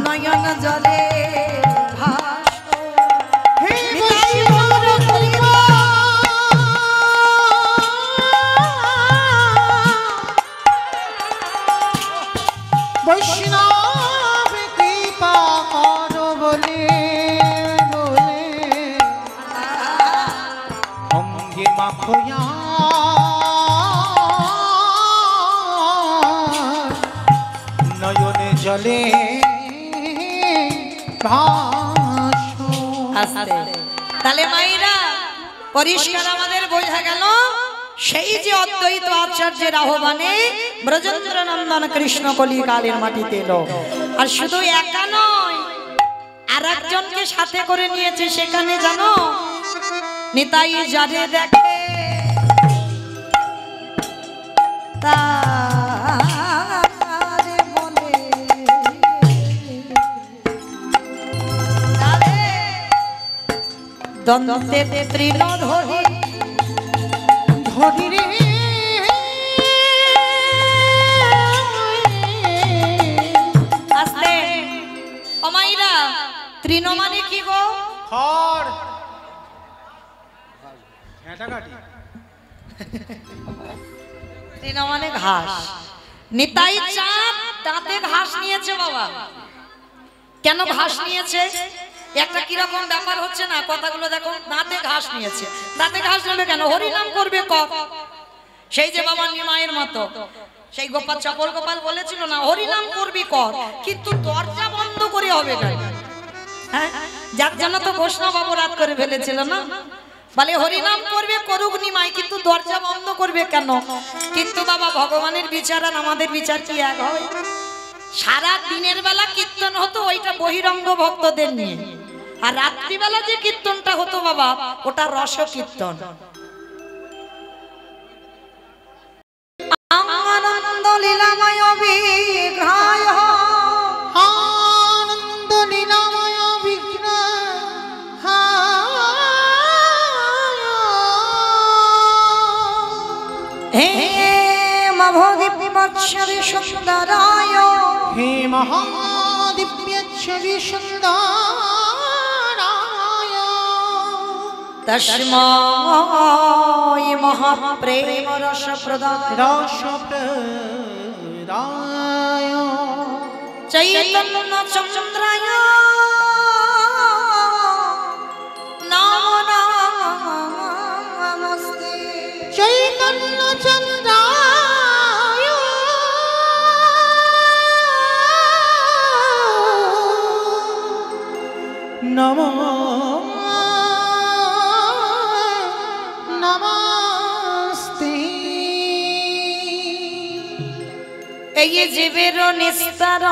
নয়ন জলে ভাসো। বৈষ্ণব কৃপা করো বলে বলে অঙ্গে মাখোয়া নয়নে জলে ভাসো। তাহলে মাইরা পরিষ্কার আমাদের বোঝা গেল, সেই যে অদ্বৈত আচার্যের আহ্বানে ব্রজেন্দ্র নন্দন কৃষ্ণ কলি কালের মাটিতে এলো। আর শুধু একা নয়, আর একজনকে সাথে করে নিয়েছে সেখানে, জানো? নিতাই যারে দেখে তারে বলে, দ্বন্দ্বে তৃণ ধরি ধরি রে আস্তে। অমাইরা তৃণ মানে কি গো? খড় ঝাঁটাকাটি। তৃণ মানে ঘাস। নিতাই চাঁদ দাঁতে ঘাস নিয়েছে বাবা। কেন ঘাস নিয়েছে? একটা কিরকম ব্যাপার হচ্ছে না, কথাগুলো দেখো। দাঁতে ঘাস নিয়েছে, দাঁতে ঘাস নেবে কেন? হরিনাম করবে কপ। সেই যে বাবা নিমায়ের মতো সেই গোপাল চপল গোপাল বলেছিল না, হরিনাম করবি কর, কিন্তু দরজা বন্ধ করে হবে না। হ্যাঁ, যার জন্য তো বৈষ্ণব অপরাধ করে ফেলেছিল না, বলে হরিনাম করবে করুক নিমাই, কিন্তু দরজা বন্ধ করবে কেন? কিন্তু বাবা ভগবানের বিচার আর আমাদের বিচার কি এক হয়? সারা দিনের বেলা কীর্তন হতো ওইটা বহিরঙ্গ ভক্তদের নিয়ে, আর রাত্রিবেলা যে কীর্তনটা হতো বাবা ওটা রস কীর্তন। আনন্দ লীলাময় বিগ্রহায়, আনন্দ লীলাময় বিগ্রহায় হে মহাদিব্যশ্বরী সুন্দরায়, হে মহাদিব্যশ্বরী সুন্দরায় তস্মৈ মহাপ্রেম রস প্রদায় রসপ্রদায় চৈতন্য চন্দ্রায় নমো নমস্তে। চৈতন্য চন্দ্রায় নমো নমস্তে। এই জীবের নিস্তার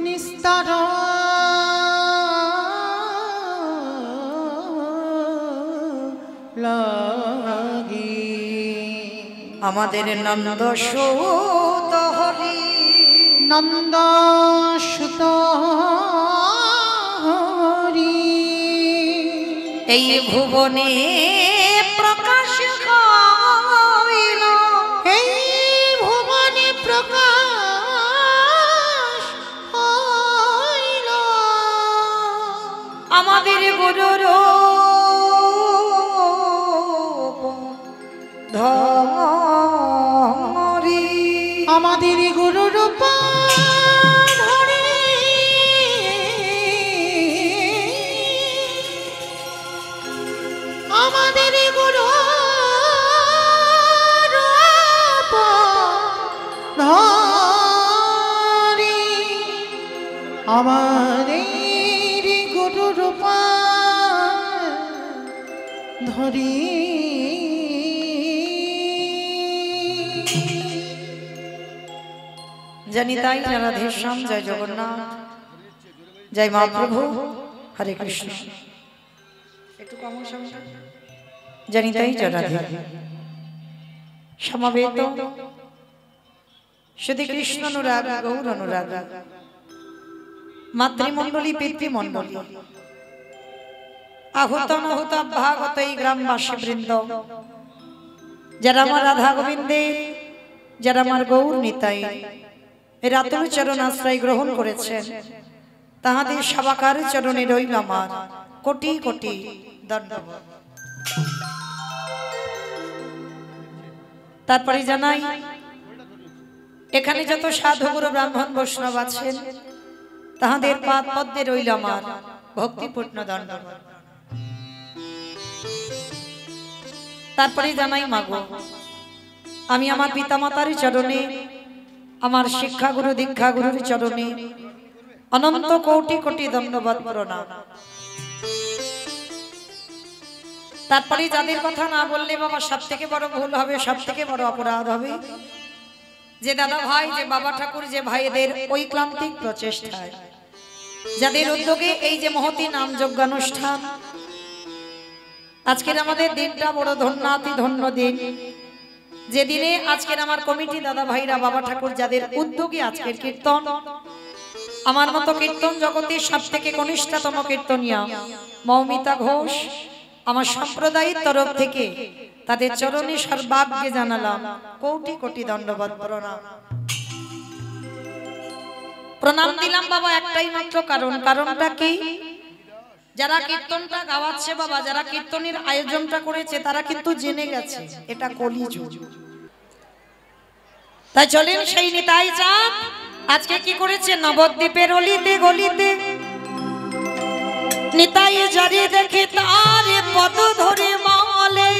নিস্তার লাগি আমাদের নন্দ সুত হরি, নন্দ সুত হরি এই ভুবনে প্রকাশ হইল, এই ভুবনে প্রকাশ হইল আমাদের গুরুর ধরি, আমাদের গুরু রূপ ধরে আমাদের গুরু আমার এই গুরু রূপা ধরি জানি তাই রাধেশ্যাম। জয় জগন্নাথ, জয় মহাপ্রভু, হরে কৃষ্ণ। একটু কম জানি তাই জয় রাধে। সমবেত শুধু কৃষ্ণ অনুরাগ, গৌর অনুরাগ, মাতৃমণ্ডলী, পিতৃমণ্ডলী, আহুত নহুত ভাগত এই গ্রামবাসী বৃন্দ, যারা আমার রাধা গোবিন্দে, যারা আমার গৌর নিতাই রাতুল চরণ আশ্রয় গ্রহণ করেছেন, তাহাদের সবাকার চরণে রইল আমার কোটি কোটি দণ্ডবত। তারপরে জানাই এখানে যত সাধু গুরু ব্রাহ্মণ বৈষ্ণব আছেন, তাহাদের পাদ পদ্মে রইল আমার ভক্তিপূর্ণ দণ্ডবত। তারপরে জানাই মাগো, আমি আমার পিতামাতার চরণে, আমার শিক্ষা গুরু দীক্ষা গুরুর চরণে অনন্ত কোটি কোটি দণ্ডবত প্রণাম। তারপরে যাদের কথা না বললে বাবা সব থেকে বড় ভুল হবে, সব থেকে বড় অপরাধ হবে, যে দাদা ভাই, যে বাবা ঠাকুর, যে ভাইদের ঐক্লান্তিক প্রচেষ্টায়, যাদের উদ্যোগে এই যে মহতি নাম যজ্ঞানুষ্ঠান, আজকের আমাদের দিনটা বড় ধন্যাতি ধন্য দিন। যেদিনে আজকের আমার কমিটি দাদা ভাইরা, বাবা ঠাকুর, যাদের উদ্যোগে আজকের কীর্তন, আমার মতো কীর্তন জগতের সব থেকে কনিষ্ঠতম কীর্তনিয়া মৌমিতা ঘোষ, আমার সম্প্রদায়ের তরফ থেকে তাদের চরণে সর্বাগ্যে জানালাম কোটি কোটি দণ্ডবত প্রণাম। প্রণাম দিলাম বাবা একটাই মাত্র কারণ। কারণটা কি? যারা কীর্তনটা গাওয়াচ্ছে বাবা, যারা কীর্তনের আয়োজনটা করেছে, তারা কিন্তু জেনে গেছে এটা কলিযুগ। তাই চলেন সেই নিতাই চাঁদ আজকে কি করেছে, নবদ্বীপের অলিতে গলিতে নিতাই যারে দেখে তার পদ ধরে মলে,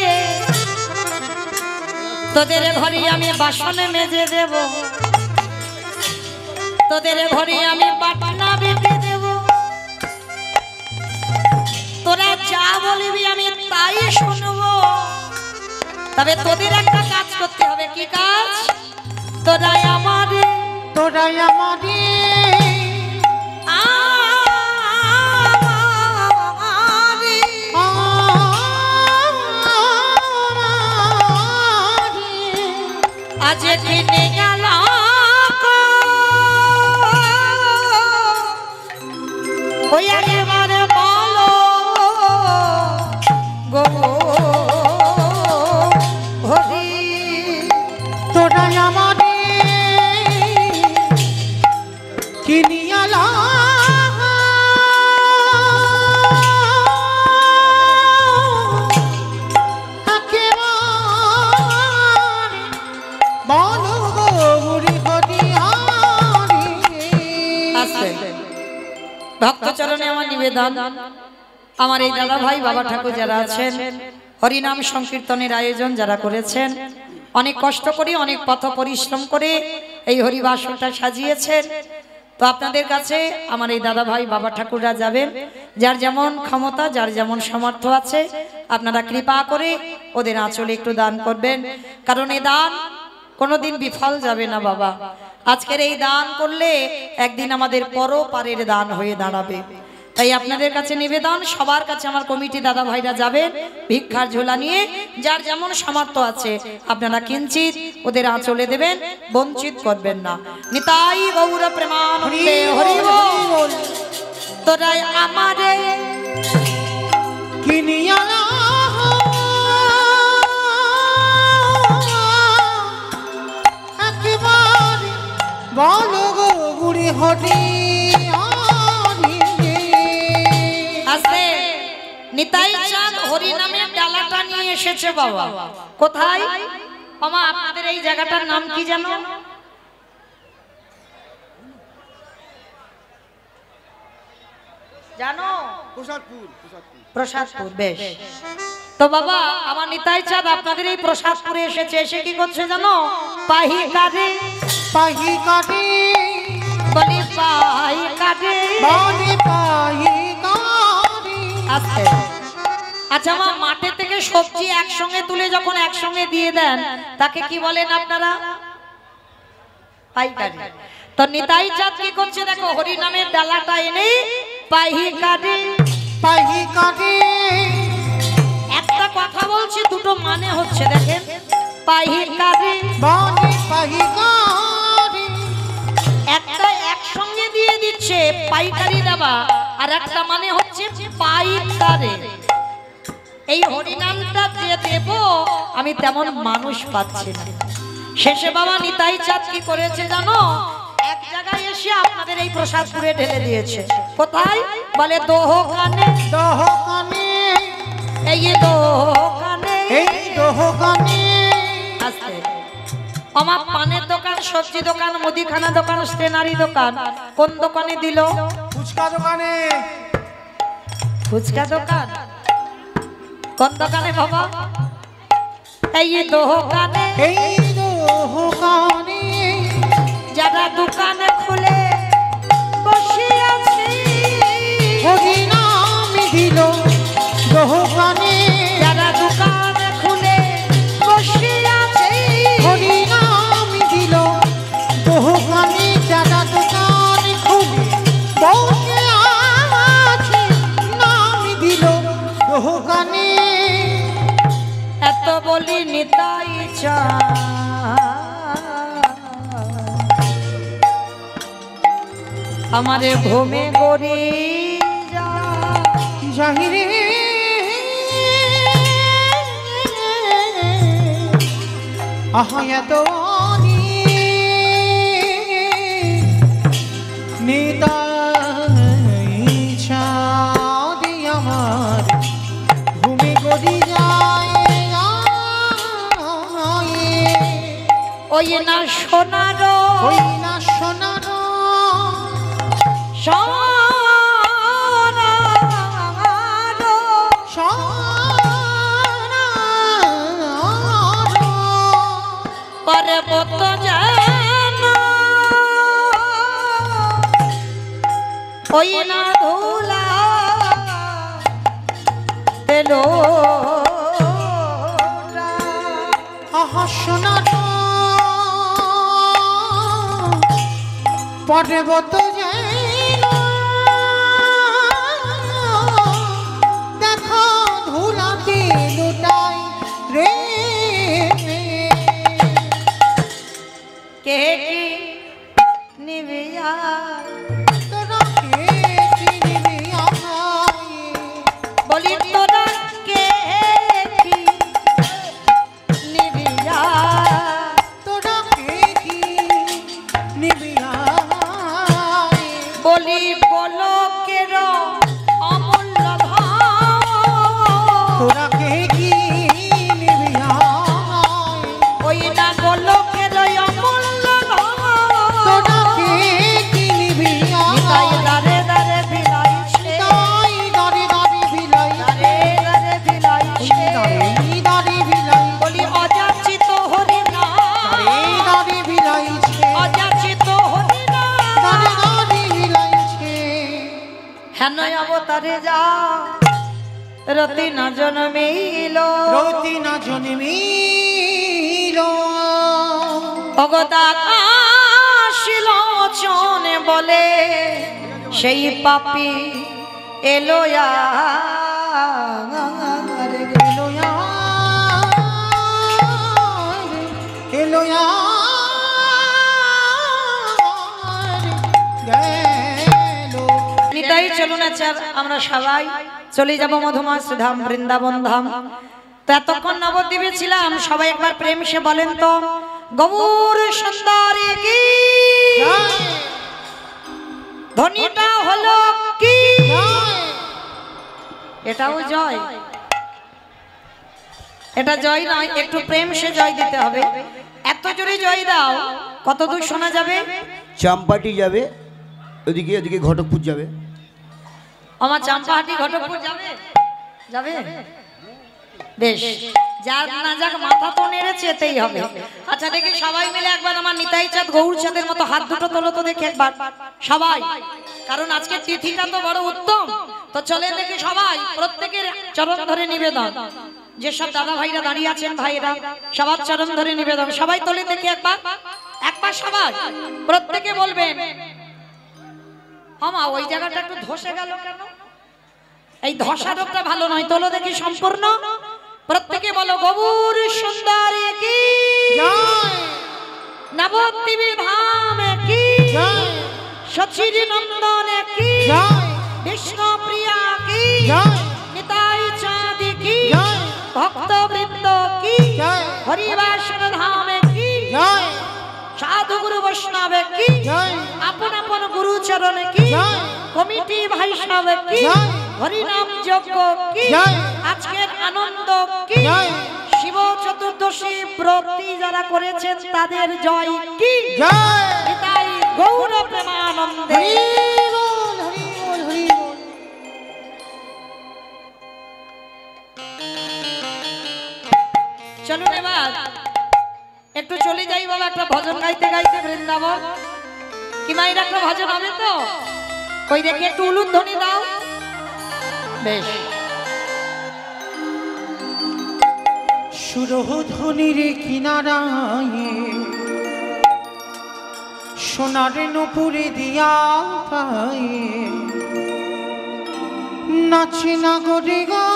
তোদের ঘরে আমি বাসনে মেজে দেব, তোদের ঘরে আমি পাটনা বেঁধে দেব, তোরা যা বলবি আমি তাই শুনবো। তবে তোদের একটা কাজ করতে হবে। কি কাজ? তোরাই আমারে, তোরাই আমারে আজ দিনে গেল ওই একেবারে বলো গো হরি, তোরাই আমারে কিনিয়ালা ভক্তচরণে আমার নিবেদন, আমার এই দাদা ভাই বাবা ঠাকুর যারা আছেন, হরিনাম সংকীর্তনের আয়োজন যারা করেছেন, অনেক কষ্ট করে, অনেক পথ পরিশ্রম করে এই হরিবাসনটা সাজিয়েছেন। তো আপনাদের কাছে আমার এই দাদা ভাই বাবা ঠাকুররা যাবেন, যার যেমন ক্ষমতা, যার যেমন সামর্থ্য আছে, আপনারা কৃপা করে ওদের আঁচলে একটু দান করবেন। কারণ এই দান কোনোদিন বিফল যাবে না বাবা। আজকের এই দান করলে একদিন আমাদের পরপারের দান হয়ে দাঁড়াবে। তাই আপনাদের কাছে নিবেদন, সবার কাছে আমার কমিটি দাদা ভাইরা যাবেন ভিক্ষার ঝোলা নিয়ে, যার যেমন সামর্থ্য আছে আপনারা কিঞ্চিত ওদের আঁচলে দেবেন, বঞ্চিত করবেন না। নিতাই গৌর প্রেমানন্দে হরি বল। তোরাই আমারে কিনিয়ালা একেবারে বলো গো গুড়ি হরি আছে। নিতাই চাঁদ হরি নামে ডালাটা নিয়ে এসেছে বাবা। কোথায়? মামা আপনাদের এই জায়গাটার নাম কি জানো? জানো? প্রসাদপুর। বেশ। তো বাবা আমার নিতাই চাঁদ আপনাদের এই প্রসাদপুরে এসেছে। এসে কি করছে জানো? পাহি কারে পাহি কারে বলি পাই কাটে বলে পাইকারি। আস্তে। আচ্ছা মা, মাঠে থেকে সবজি একসঙ্গে তুলে যখন একসঙ্গে দিয়ে দেন তাকে কি বলেন আপনারা? পাইকারি। তো নিতাই চাঁদ কি করছে দেখো, হরি নামের ডালাটা এনে পাইকারি। পাইকারি। একটা কথা বলছি, দুটো মানে হচ্ছে দেখেন, পাইকারি বলে পাইকারি। একটা একসঙ্গে দিয়ে দিচ্ছে পাইকারি দেওয়া, আর একটা মানে হচ্ছে পাইকারে। এই হরিনামটা যে দেব আমি তেমন মানুষ পাচ্ছি না। শেষে বাবা নিতাই চাঁদ কি করেছে জানো, এক জায়গায় এসে আপনাদের এই প্রসাদ পুরে ঢেলে দিয়েছে। কোথায়? বলে দোকানে। দোকানে। এই দোকানে। এই দোকানে। আস্তে। আমার পানের দোকান, সবজি দোকান, মুদিখানা দোকান, স্টেনারি দোকান, কোন দোকানে দিল? ফুচকা দোকানে। ফুচকা দোকান কোন দোকানে বাবা? এই দোকানে। এই দোকানে। যারা দোকানে খুলে বসে আছে হরিনাম দিল দোকানে। যারা দোকানে খুলে বসে আছে হরিনাম দিল দোকানে। যারা দোকান খুলে বসে আছে নাম দিল দোকানে। এত বলি নিতাই চাঁদ আমারে ঘুমে গড়ি জাহিরে আহায়াত নিতাই চাঁদ আমার ঘুমে গড়ি যায়। ওই না সোনার ওই না সোনার পর্বত যেন ওই না ধুলা তেল আহা সোনার পর্বত যেন দেখো ধুলাতে লুটাই রে। কে কি নিবিয়া তোরা কে চিনবি আমায়? বলি তোরা কে কি নিবিয়া তোরা কে কি নিবি আমায়? বলি বলকের অমূল্য ধন তোরা কে কি নিবি আমায়? ওই না বলকের অমূল্য ধন তোরা কে কি নিবি তাই আমায়? দারে দারে বিলাইছে তাই দাঁড়ি দাঁড়ি ভিলাই। দারে দারে বিলাইছে দাঁড়ি দাঁড়ি ভিলাই। বলি অযাচিত হরিনা দাঁড়ি দাঁড়ি ভিলাইছে। অযাচিত হরিনা দাঁড়ি দাঁড়ি ভিলাইছে। হেন অবতারে যা রতি না জন্মিল রতি না জন্মিল। ভগতা আসিল চনে বলে সেই পাপি এলো আর এলো এলো গেল। নিতাই চলুন আচার আমরা সবাই চলে যাব মধুমাস ধাম, বৃন্দাবন ধাম। তো এতক্ষণ নবদ্বীপে ছিলাম, সবাই একবার প্রেম সে বলেন তো গৌর সুন্দরী কি ধ্বনিটা হলো কি? এটাও জয়, এটা জয় নয়, একটু প্রেম সে জয় দিতে হবে। এত জোরে জয় দাও, কত দূর শোনা যাবে? চাম্পাটি যাবে ওদিকে, ওদিকে ঘটকপুর যাবে। আমার চাম্পাহাটি ঘটকপুর যাবে, যাবে বেশ, যার না যাক মাথা তো নেড়েছে, এতেই হবে। আচ্ছা দেখি সবাই মিলে একবার আমার নিতাই চাঁদ গৌর চাঁদের মতো হাত দুটো তোলো তো দেখি একবার সবাই, কারণ আজকে তিথিটা তো বড় উত্তম। তো চলে দেখি সবাই প্রত্যেকের চরণ ধরে নিবেদন, যেসব দাদা ভাইরা দাঁড়িয়ে আছেন ভাইরা সবার চরণ ধরে নিবেদন, সবাই তোলে দেখি একবার একবার সবাই প্রত্যেকে বলবেন। আমা ওই জায়গাটা একটু ধসে গেল কেন? এই ধসা রোগটা ভালো নয়, তোলো দেখি সম্পূর্ণ প্রত্যেকে বলো গৌর সুন্দরী কি জয়, নবদ্বীপের ধাম কি জয়, সচির নন্দন কি জয়, বিষ্ণুপ্রিয়া কি জয়, নিতাই চাঁদ কি জয়, ভক্তবৃন্দ কি জয়, হরিবাসন ধাম কি জয়, সাধু গুরু বৈষ্ণব কি জয়, আপন আপন গুরু চরণ কি জয়, কমিটি বৈষ্ণব কি জয়, হরিনাম যজ্ঞ কি জয়, আজকের আনন্দ কি জয়, শিব চতুর্দশী ব্রতী যারা করেছেন তাদের জয় কি জয়। নিতাই গৌর প্রেমানন্দে। হরি বল, হরি বল, হরি বল। চলুন এবার একটু চলে যাই বাবা, একটা ভজন গাইতে গাইতে বৃন্দাবন কি মায়ের একটা ভজন হবে তো, ওই দেখে একটু উলুধ্বনি দাও। বেশ, সুরধ্বনির কিনারায় সোনার নুপুরে দিয়া পায়ে নাচে না গরে গা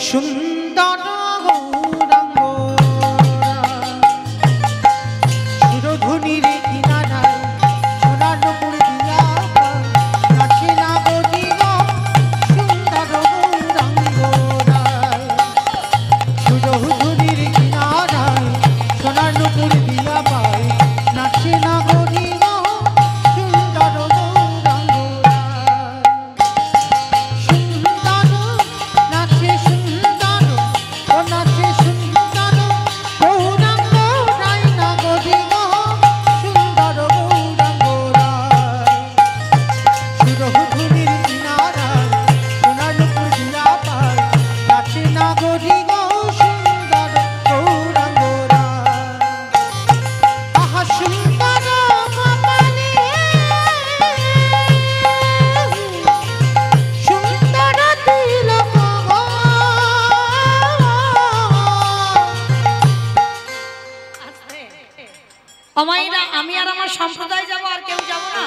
সুন্দর গৌরাঙ্গ। সুরধ্বনির কিনারায় সোনার নুপুরে দিয়া পায়ে নাচে না গরে গা সুন্দর গৌরাঙ্গ। সুরধ্বনির কিনারায় সোনার নুপুর দিয়া পায় নাচে না গরি গো সুন্দর গৌরাঙ্গ। সুন্দর নাচে সুন্দর, ও নাচে সুন্দর গৌরাঙ্গ রায় না গরি গো সুন্দর গৌরাঙ্গ। সুরধ্বনির কিনারায় সোনার নুপুর দিয়া পায় নাচে না গরি গো সুন্দর গৌরাঙ্গ। আহা সুন্দর কপালে সুন্দর তিলক গো। অমাইরা আমি আর আমার সম্প্রদায় যাব, আর কেউ যাব না?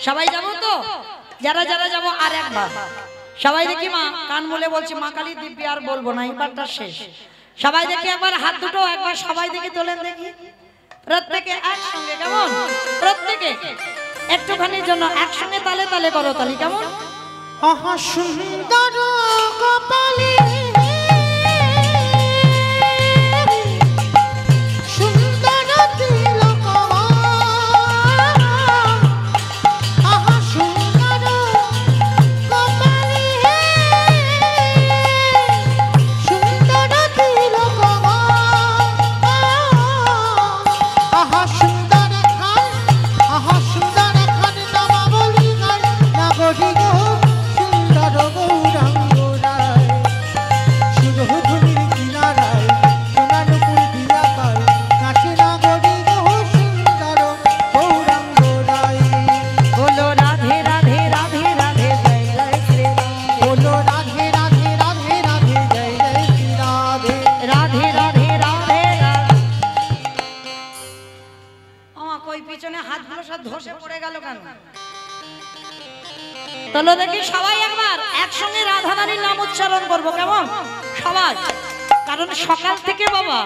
সবাই যাব তো? যারা যারা যাব আর একবার সবাই দেখি মা কান বলে বলছি, মা কালী দিব্যি আর বলবো না, এবারটা শেষ। সবাই দেখি একবার হাত দুটো একবার সবাই দেখি তোলেন দেখি প্রত্যেকে একসঙ্গে, কেমন? প্রত্যেকে একটুখানির জন্য একসঙ্গে তালে তালে করো তালি, কেমন? আহা সুন্দর কপালে সুন্দর তিলক গো। আহা সুন্দর কপালে সুন্দর তিলক গো। আহা সুন্দর খান, আহা সুন্দর খান নামা বলি গায় না গরি গো সুন্দর গৌরাঙ্গ রায়। সুরধ্বনির কিনারায় সোনার নুপুর দিয়া পায় নাচে না গরি গো সুন্দর গৌরাঙ্গ রায়। বলো রাধে রাধে রাধে রাধে জয় জয় শ্রী বলো রাধে রাধে রাধে রাধে জয় জয় শ্রী রাধে। রাধে রাধে রাধে রাধে। আমা কই পিছনে হাতগুলো সব ধসে পড়ে গেল কেন? চলো দেখি সবাই একবার একসঙ্গে রাধা রানীর নাম উচ্চারণ করবো, কেমন? সবাই, কারণ সকাল থেকে বাবা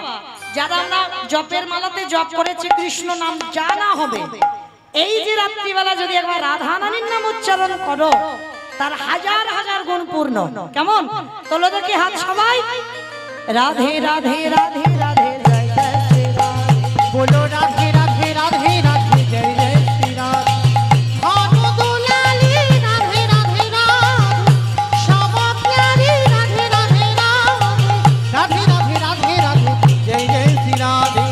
যারা আমরা জপের মালাতে জপ করেছি কৃষ্ণ নাম যা না হবে, এই যে রাত্রিবেলা যদি একবার রাধা রানীর নাম উচ্চারণ করো তার হাজার হাজার গুণ পূর্ণ, কেমন? চলো দেখি হাত সবাই। রাধে রাধে রাধে রাধে জয় জয় শ্রী রাধে। বলো রাধে রাধে রাধে রাধে জয় জয় শ্রী রাধে। ভানু দুলালি রাধে রাধে রাধে, শ্যামা প্যারি রাধে রাধে রাধে। রাধে রাধে রাধে রাধে জয় জয় শ্রী রাধে।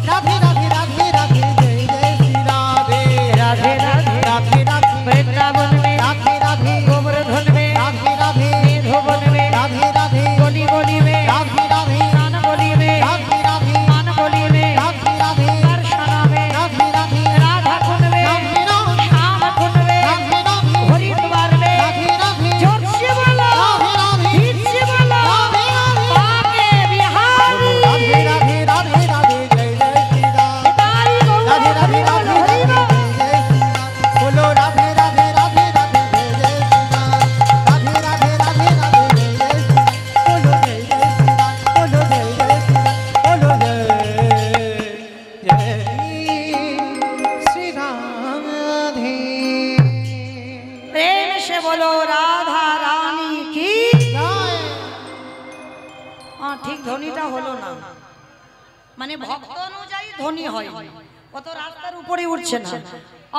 রাধে রাধে রাধে রাধে জয় জয় শ্রী রাধে। রাধে রাধে রাধে রাধে বৃন্দাবন में রাধে রাধে गोवर्धन में রাধে রাধে ধ্বনিটা হলো না, মানে ভক্ত অনুযায়ী ধ্বনি হয়, কত রাস্তার উপরে উঠছে না।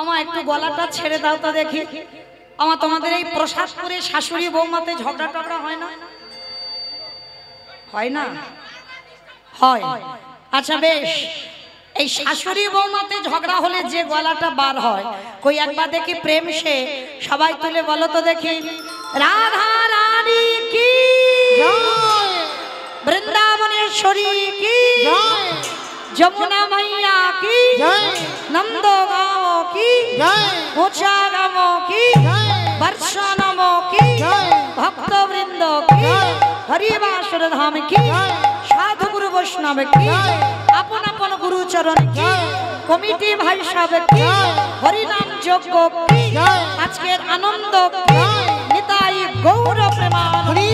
আমা একটু গলাটা ছেড়ে দাও তো দেখি। আমা তোমাদের এই প্রসাদ করে শাশুড়ি বৌমাতে ঝগড়া টগড়া হয় না? হয় না? হয়। আচ্ছা বেশ, এই শাশুড়ি বৌমাতে ঝগড়া হলে যে গলাটা বার হয়, কই একবার দেখি প্রেম সে সবাই তুলে বলো তো দেখি। রাধা রানী কি জয় বৃন্দাবনেশ্বরী কি জয় যমুনা মাইয়া কি জয় নন্দ গাঁও কি জয় মোচা গাঁও কি জয় বর্ষানম কি জয় ভক্তবৃন্দ কি জয় হরিবাসর ধাম কি জয় সাধু গুরু বৈষ্ণব কি জয় আপন আপন গুরু চরণ কি জয় কমিটি ভাই সব কি জয় হরিনাম যজ্ঞ কি জয় আজকের আনন্দ কি জয় নিতাই গৌর প্রেমানন্দ। হরি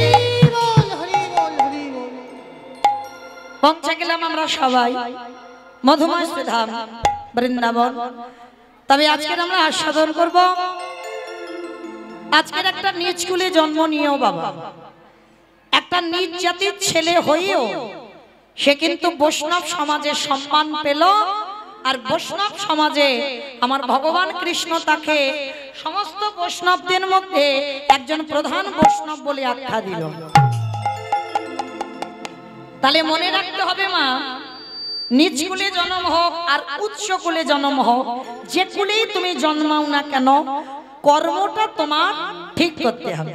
বল হরি বল হরি বল। পৌঁছে গেলাম আমরা সবাই মধুময় শ্রীধাম বৃন্দাবন। তবে আজকের আমরা আস্বাদন করব আজকের একটা নিজ কুলে জন্ম নিয়েও বাবা, একটা নিজ জাতির ছেলে হয়েও সে কিন্তু বৈষ্ণব সমাজে সম্মান পেল। আর বৈষ্ণব সমাজে আমার ভগবান কৃষ্ণ তাকে সমস্ত বৈষ্ণবদের মধ্যে একজন প্রধান বৈষ্ণব বলে আখ্যা দিল। তাহলে মনে রাখতে হবে মা, নিজ কুলে জন্ম হোক আর উচ্চ কুলে জন্ম হোক, যে কুলেই তুমি জন্মাও না কেন, কর্মটা তোমার ঠিক করতে হবে।